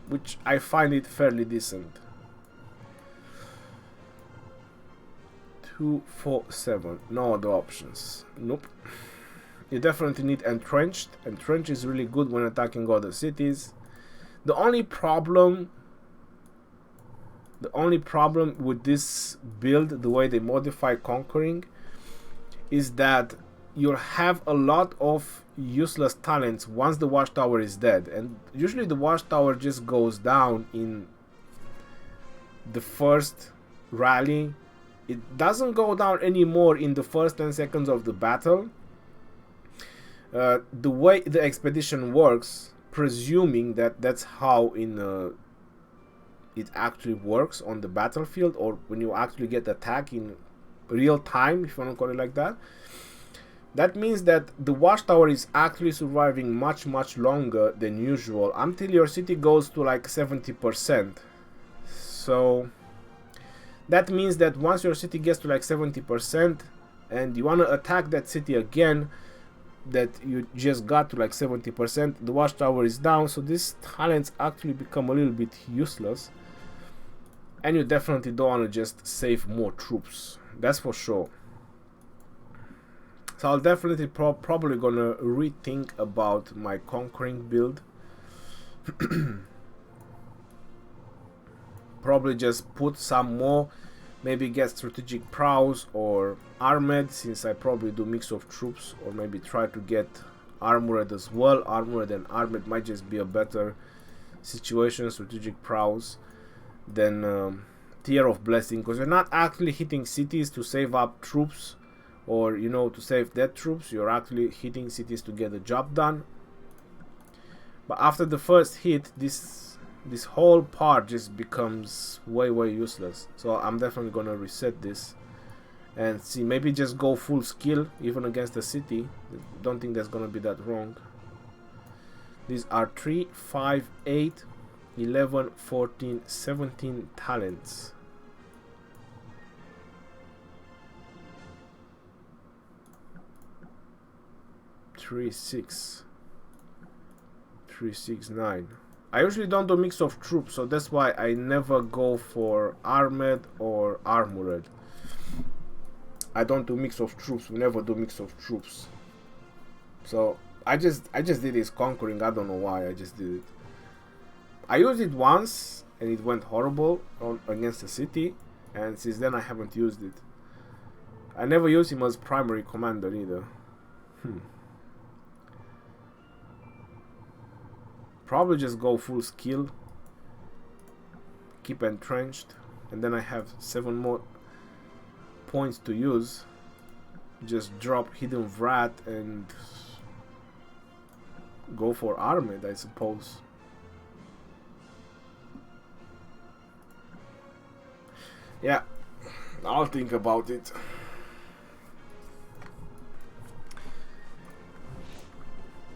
which I find it fairly decent. 247, no other options. Nope. You definitely need Entrenched. Entrenched is really good when attacking other cities. The only problem with this build, the way they modify conquering, is that you'll have a lot of useless talents once the watchtower is dead, and usually the watchtower just goes down in the first rally. It doesn't go down anymore in the first 10 seconds of the battle. The way the expedition works, presuming that that's how it actually works on the battlefield, or when you actually get attacked in real time, if you want to call it like that. That means that the watchtower is actually surviving much longer than usual until your city goes to like 70%. So that means that once your city gets to like 70% and you want to attack that city again that you just got to like 70%, the watchtower is down, so these talents actually become a little bit useless, and you definitely don't want to just save more troops, that's for sure. So I'll definitely probably gonna rethink about my conquering build. Probably just put some more, maybe get strategic prowess or armored, since I probably do mix of troops, or maybe try to get armored as well. Armored and armored might just be a better situation, strategic prowess, than Tier of Blessing, because you're not actually hitting cities to save up troops, or you know, to save dead troops. You're actually hitting cities to get the job done. But after the first hit, this whole part just becomes way useless. So I'm definitely gonna reset this and see, maybe just go full skill even against the city. Don't think that's gonna be that wrong. These are 3, 5, 8, 11, 14, 17 talents. Three, 6, 3, 6, 9. I usually don't do mix of troops, so that's why I never go for armored or armored. I don't do mix of troops. We never do mix of troops. So I just did this conquering. I don't know why. I just did it. I used it once and it went horrible against the city, and since then I haven't used it. I never used him as primary commander either. Probably just go full skill, keep entrenched, and then I have 7 more points to use. Just drop hidden Vrat and go for armed, I suppose. Yeah, I'll think about it.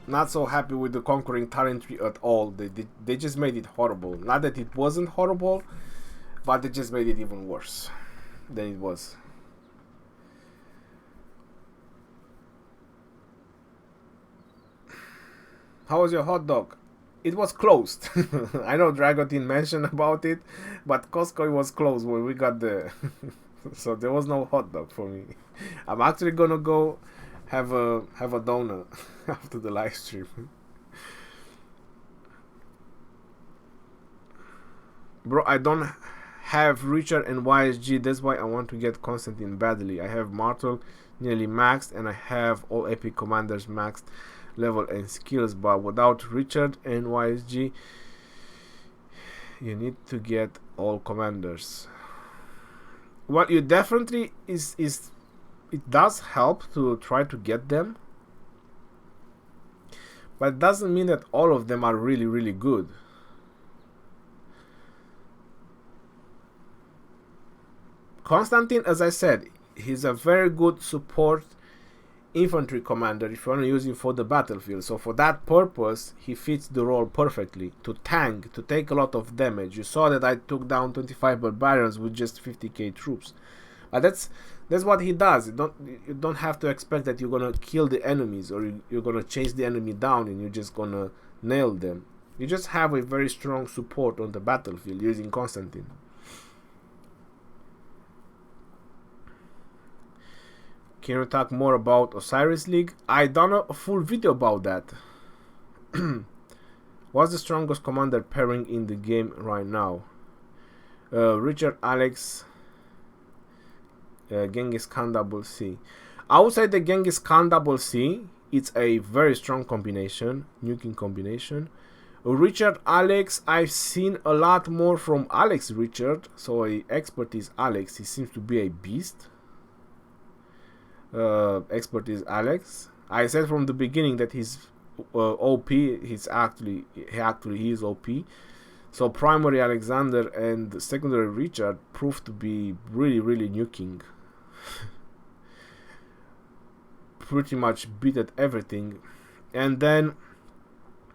Not so happy with the conquering talentry at all. They just made it horrible. Not that it wasn't horrible, but they just made it even worse than it was. How was your hot dog? It was closed. I know Dragotin mentioned about it, but Costco was closed when we got there. So there was no hot dog for me. I'm actually gonna go have a donut after the live stream. Bro, I don't have Richard and YSG. That's why I want to get Constantine badly. I have Martel nearly maxed, and I have all epic commanders maxed level and skills, but without Richard and YSG you need to get all commanders. Well, you definitely it does help to try to get them, but it doesn't mean that all of them are really good. Constantine, as I said, he's a very good support infantry commander if you want to use him for the battlefield. So for that purpose he fits the role perfectly. To tank, to take a lot of damage. You saw that I took down 25 barbarians with just 50k troops. But that's what he does. You don't have to expect that you're gonna kill the enemies or you're gonna chase the enemy down and you're just gonna nail them. You just have a very strong support on the battlefield using Constantine. Can you talk more about Osiris League? I done a full video about that. What's the strongest commander pairing in the game right now? Richard, Alex, Genghis Khan double C. I would say the Genghis Khan double C. It's a very strong combination, nuking combination. Richard, Alex, I've seen a lot more from Alex Richard, so a expertise Alex. He seems to be a beast. Expertise Alex. I said from the beginning that he's OP. He is OP. So primary Alexander and secondary Richard proved to be really nuking. Pretty much beat at everything. And then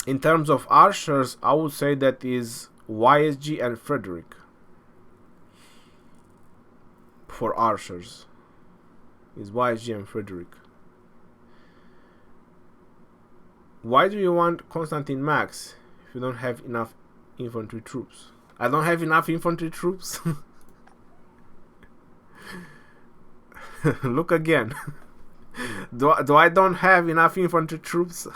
in terms of archers, I would say that is YSG and Frederick for archers. Is YSG and Frederick. Why do you want Constantine Max if you don't have enough infantry troops? I don't have enough infantry troops? Look again. do I don't have enough infantry troops?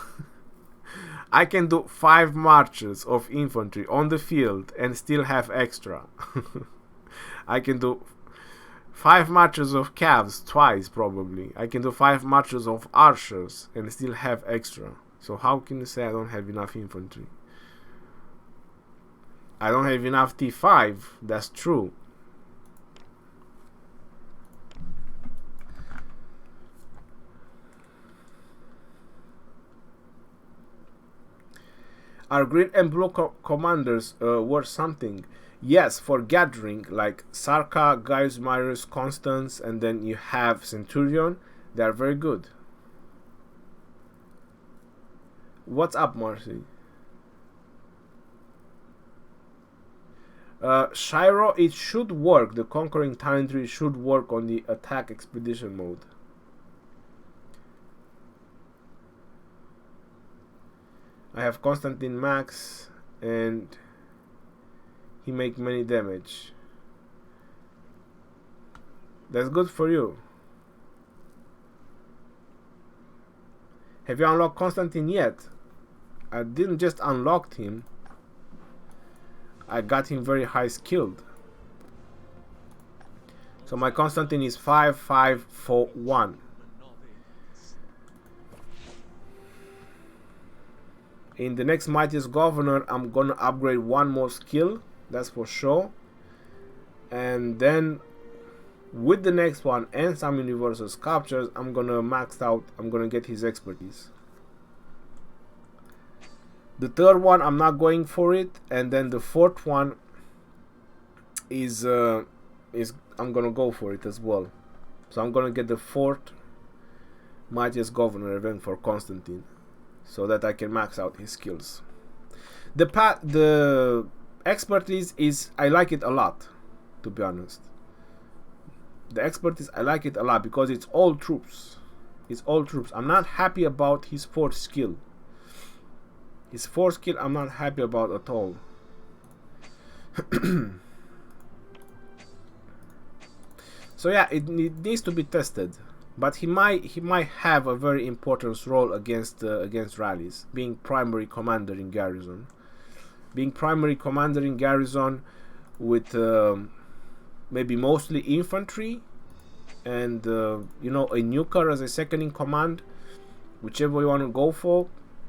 I can do 5 marches of infantry on the field and still have extra. I can do 5 marches of calves twice probably. I can do 5 marches of archers and still have extra. So how can you say I don't have enough infantry? I don't have enough T5. That's true. Are green and blue commanders worth something? Yes, for gathering, like Sarka, Gaius Marius, Constance, and then you have Centurion. They are very good. What's up, Marcy? Shiro, it should work. The conquering talentry should work on the attack expedition mode. I have Constantine Max and he make many damage. That's good for you. Have you unlocked Constantine yet? I didn't just unlock him. I got him very high skilled. So my Constantine is 5541. In the next Mightiest Governor, I'm gonna upgrade one more skill, that's for sure. And then with the next one and some universal sculptures, I'm gonna max out, I'm gonna get his expertise. The third one, I'm not going for it, and then the fourth one is I'm gonna go for it as well. So I'm gonna get the fourth Mightiest Governor event for Constantine, so that I can max out his skills. The expertise is, I like it a lot, to be honest. The expertise, I like it a lot because it's all troops. It's all troops. I'm not happy about his fourth skill. His fourth skill I'm not happy about at all. So yeah, it needs to be tested. But he might have a very important role against rallies, being primary commander in Garrison. Being primary commander in Garrison with maybe mostly infantry and you know, a nuker as a second in command, whichever you want to go for.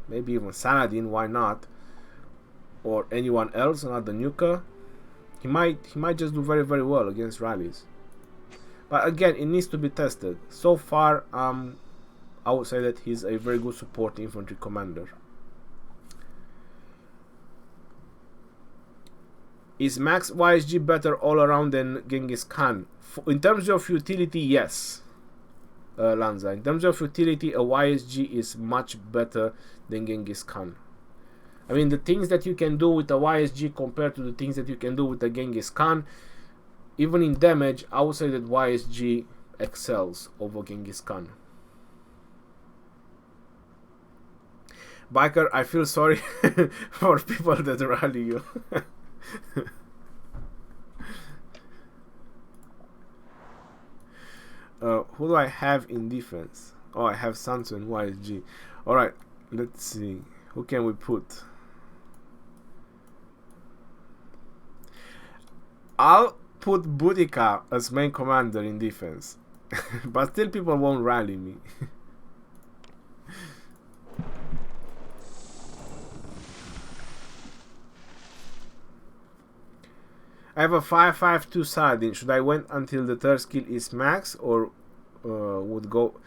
Maybe even Saladin, why not? Or anyone else, not the nuker. He might just do very, very well against rallies. But again, it needs to be tested. So far, I would say that he's a very good support infantry commander. Is Max YSG better all around than Genghis Khan? In terms of utility, yes. Lanza. In terms of utility, a YSG is much better than Genghis Khan. I mean, the things that you can do with a YSG compared to the things that you can do with a Genghis Khan, even in damage, I would say that YSG excels over Genghis Khan. Biker, I feel sorry for people that rally you. Who do I have in defense? Oh, I have Sansu and YSG. Alright, let's see. Who can we put? I'll put Boudica as main commander in defense. But still people won't rally me. I have a 5-5-2 Saladin. Should I wait until the third skill is max, or would go?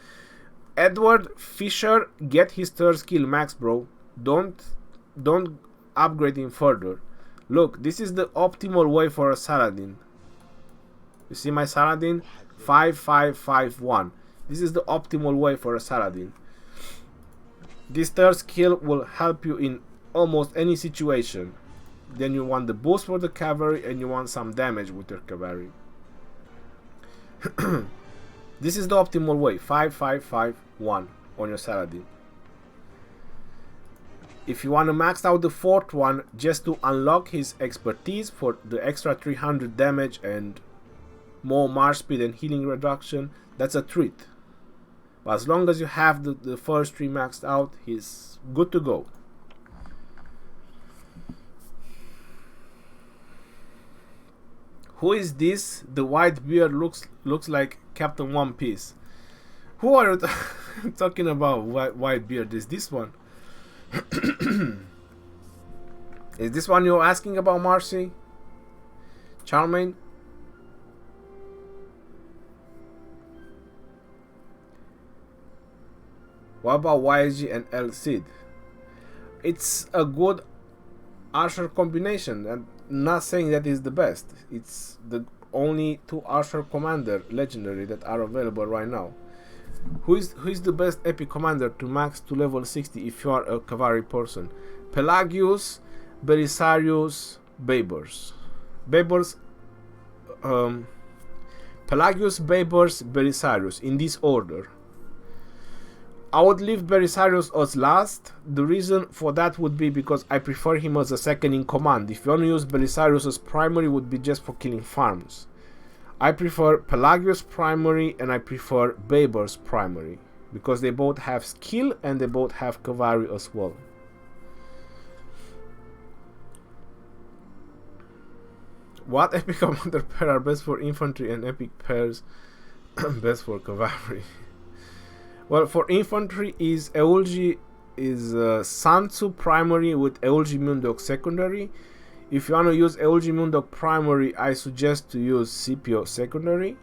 Edward Fisher, get his third skill max, bro. Don't upgrade him further. Look, this is the optimal way for a Saladin. You see my Saladin? 5-5-5-1. This is the optimal way for a Saladin. This third skill will help you in almost any situation. Then you want the boost for the cavalry and you want some damage with your cavalry. This is the optimal way. 5-5-5-1 on your Saladin. If you want to max out the fourth one just to unlock his expertise for the extra 300 damage and more march speed and healing reduction, that's a treat. But as long as you have the first three maxed out, he's good to go. Who is this? The white beard looks like Captain One Piece. Who are you talking about? White beard? Is this one? Is this one you're asking about, Marcy? Charmaine? What about YSG and El Cid? It's a good Archer combination. I'm not saying that is the best. It's the only two Archer commander legendary that are available right now. Who is the best epic commander to max to level 60 if you are a cavalry person? Pelagius, Belisarius, Babers. Pelagius, Babers, Belisarius, in this order. I would leave Belisarius as last. The reason for that would be because I prefer him as a second in command. If you want to use Belisarius as primary, would be just for killing farms. I prefer Pelagius primary and I prefer Babers primary. because they both have skill and they both have cavalry as well. What epic commander pair are best for infantry and epic pairs best for cavalry? Well, for infantry is Eulji is Sansu primary with Eulji Mundok secondary. If you want to use Eulji Mundok primary, I suggest to use Scipio secondary.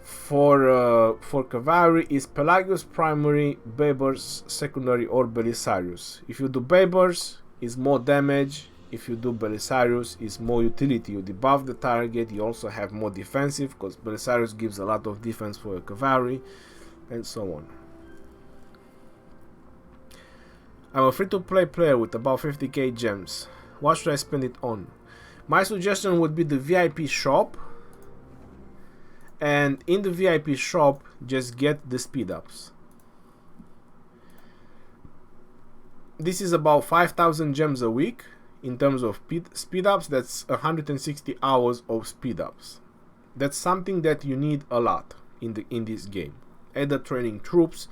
For cavalry is Pelagius primary, Babers secondary, or Belisarius. If you do Babers, it's more damage. If you do Belisarius, it's more utility. You debuff the target, you also have more defensive, because Belisarius gives a lot of defense for your cavalry, and so on. I'm a free-to-play player with about 50k gems. What should I spend it on? My suggestion would be the VIP shop, and in the VIP shop just get the speed ups. This is about 5,000 gems a week in terms of speed ups. That's 160 hours of speed ups. That's something that you need a lot in this game. Either training troops,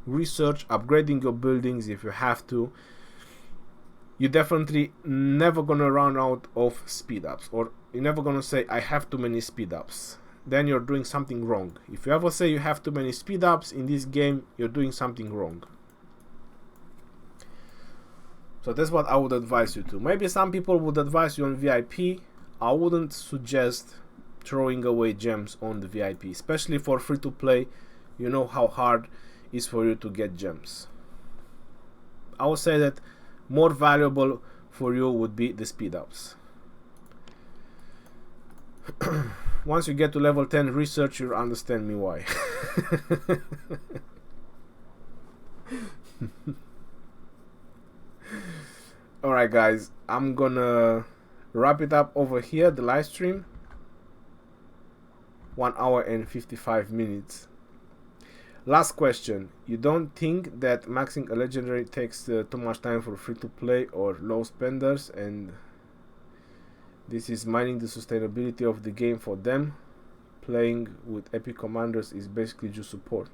research, upgrading your buildings if you have to. You're definitely never gonna run out of speed ups, or you're never gonna say I have too many speed ups. Then you're doing something wrong. If you ever say you have too many speed ups in this game, you're doing something wrong. So that's what I would advise you to. Maybe some people would advise you on VIP. I wouldn't suggest throwing away gems on the VIP, especially for free to play. You know how hard it is for you to get gems. I would say that more valuable for you would be the speed ups. Once you get to level 10 research, you'll understand me why. Alright guys, I'm gonna wrap it up over here, the live stream. 1 hour and 55 minutes. Last question. You don't think that maxing a legendary takes too much time for free to play or low spenders, and this is mining the sustainability of the game for them? Playing with epic commanders is basically just support.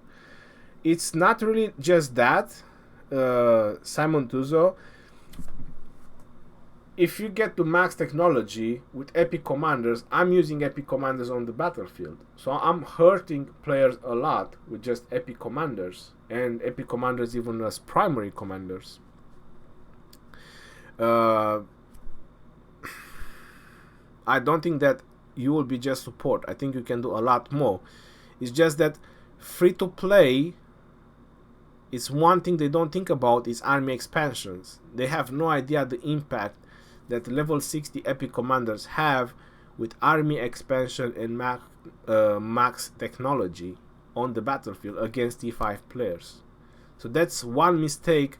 It's not really just that, Simon Tuzo. If you get to max technology with epic commanders, I'm using epic commanders on the battlefield, so I'm hurting players a lot with just epic commanders, and epic commanders even as primary commanders. I don't think that you will be just support. I think you can do a lot more. It's just that free to play, it's one thing they don't think about is army expansions. They have no idea the impact that level 60 epic commanders have with army expansion and max technology on the battlefield against T5 players. So that's one mistake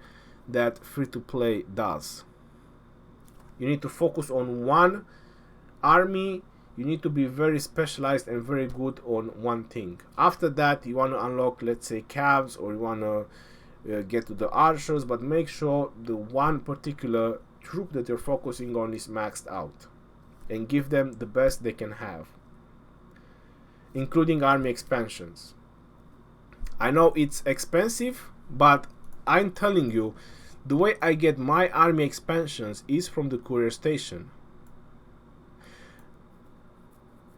that free to play does. You need to focus on one army. You need to be very specialized and very good on one thing. After that, you want to unlock, let's say, Cavs, or you want to get to the archers, but make sure the one particular troop that you're focusing on is maxed out, and give them the best they can have, including army expansions. I know it's expensive, but I'm telling you, the way I get my army expansions is from the courier station.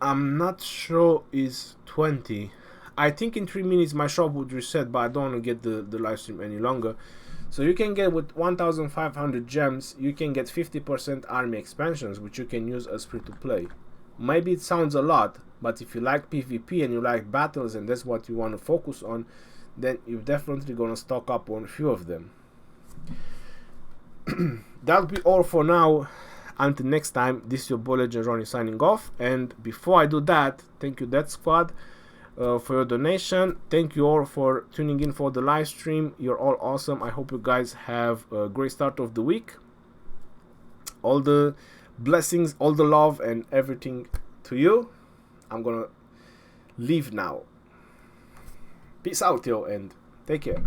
I'm not sure it's 20. I think in 3 minutes my shop would reset, but I don't want to get the live stream any longer. So you can get, with 1,500 gems, you can get 50% army expansions, which you can use as free to play. Maybe it sounds a lot, but if you like PvP and you like battles and that's what you want to focus on, then you're definitely going to stock up on a few of them. That'll be all for now. Until next time, this is your boy Legend Ronnie signing off. And before I do that, thank you Death Squad for your donation. Thank you all for tuning in for the live stream. You're all awesome. I hope you guys have a great start of the week. All the blessings, all the love and everything to you. I'm gonna leave now. Peace out, yo, and take care.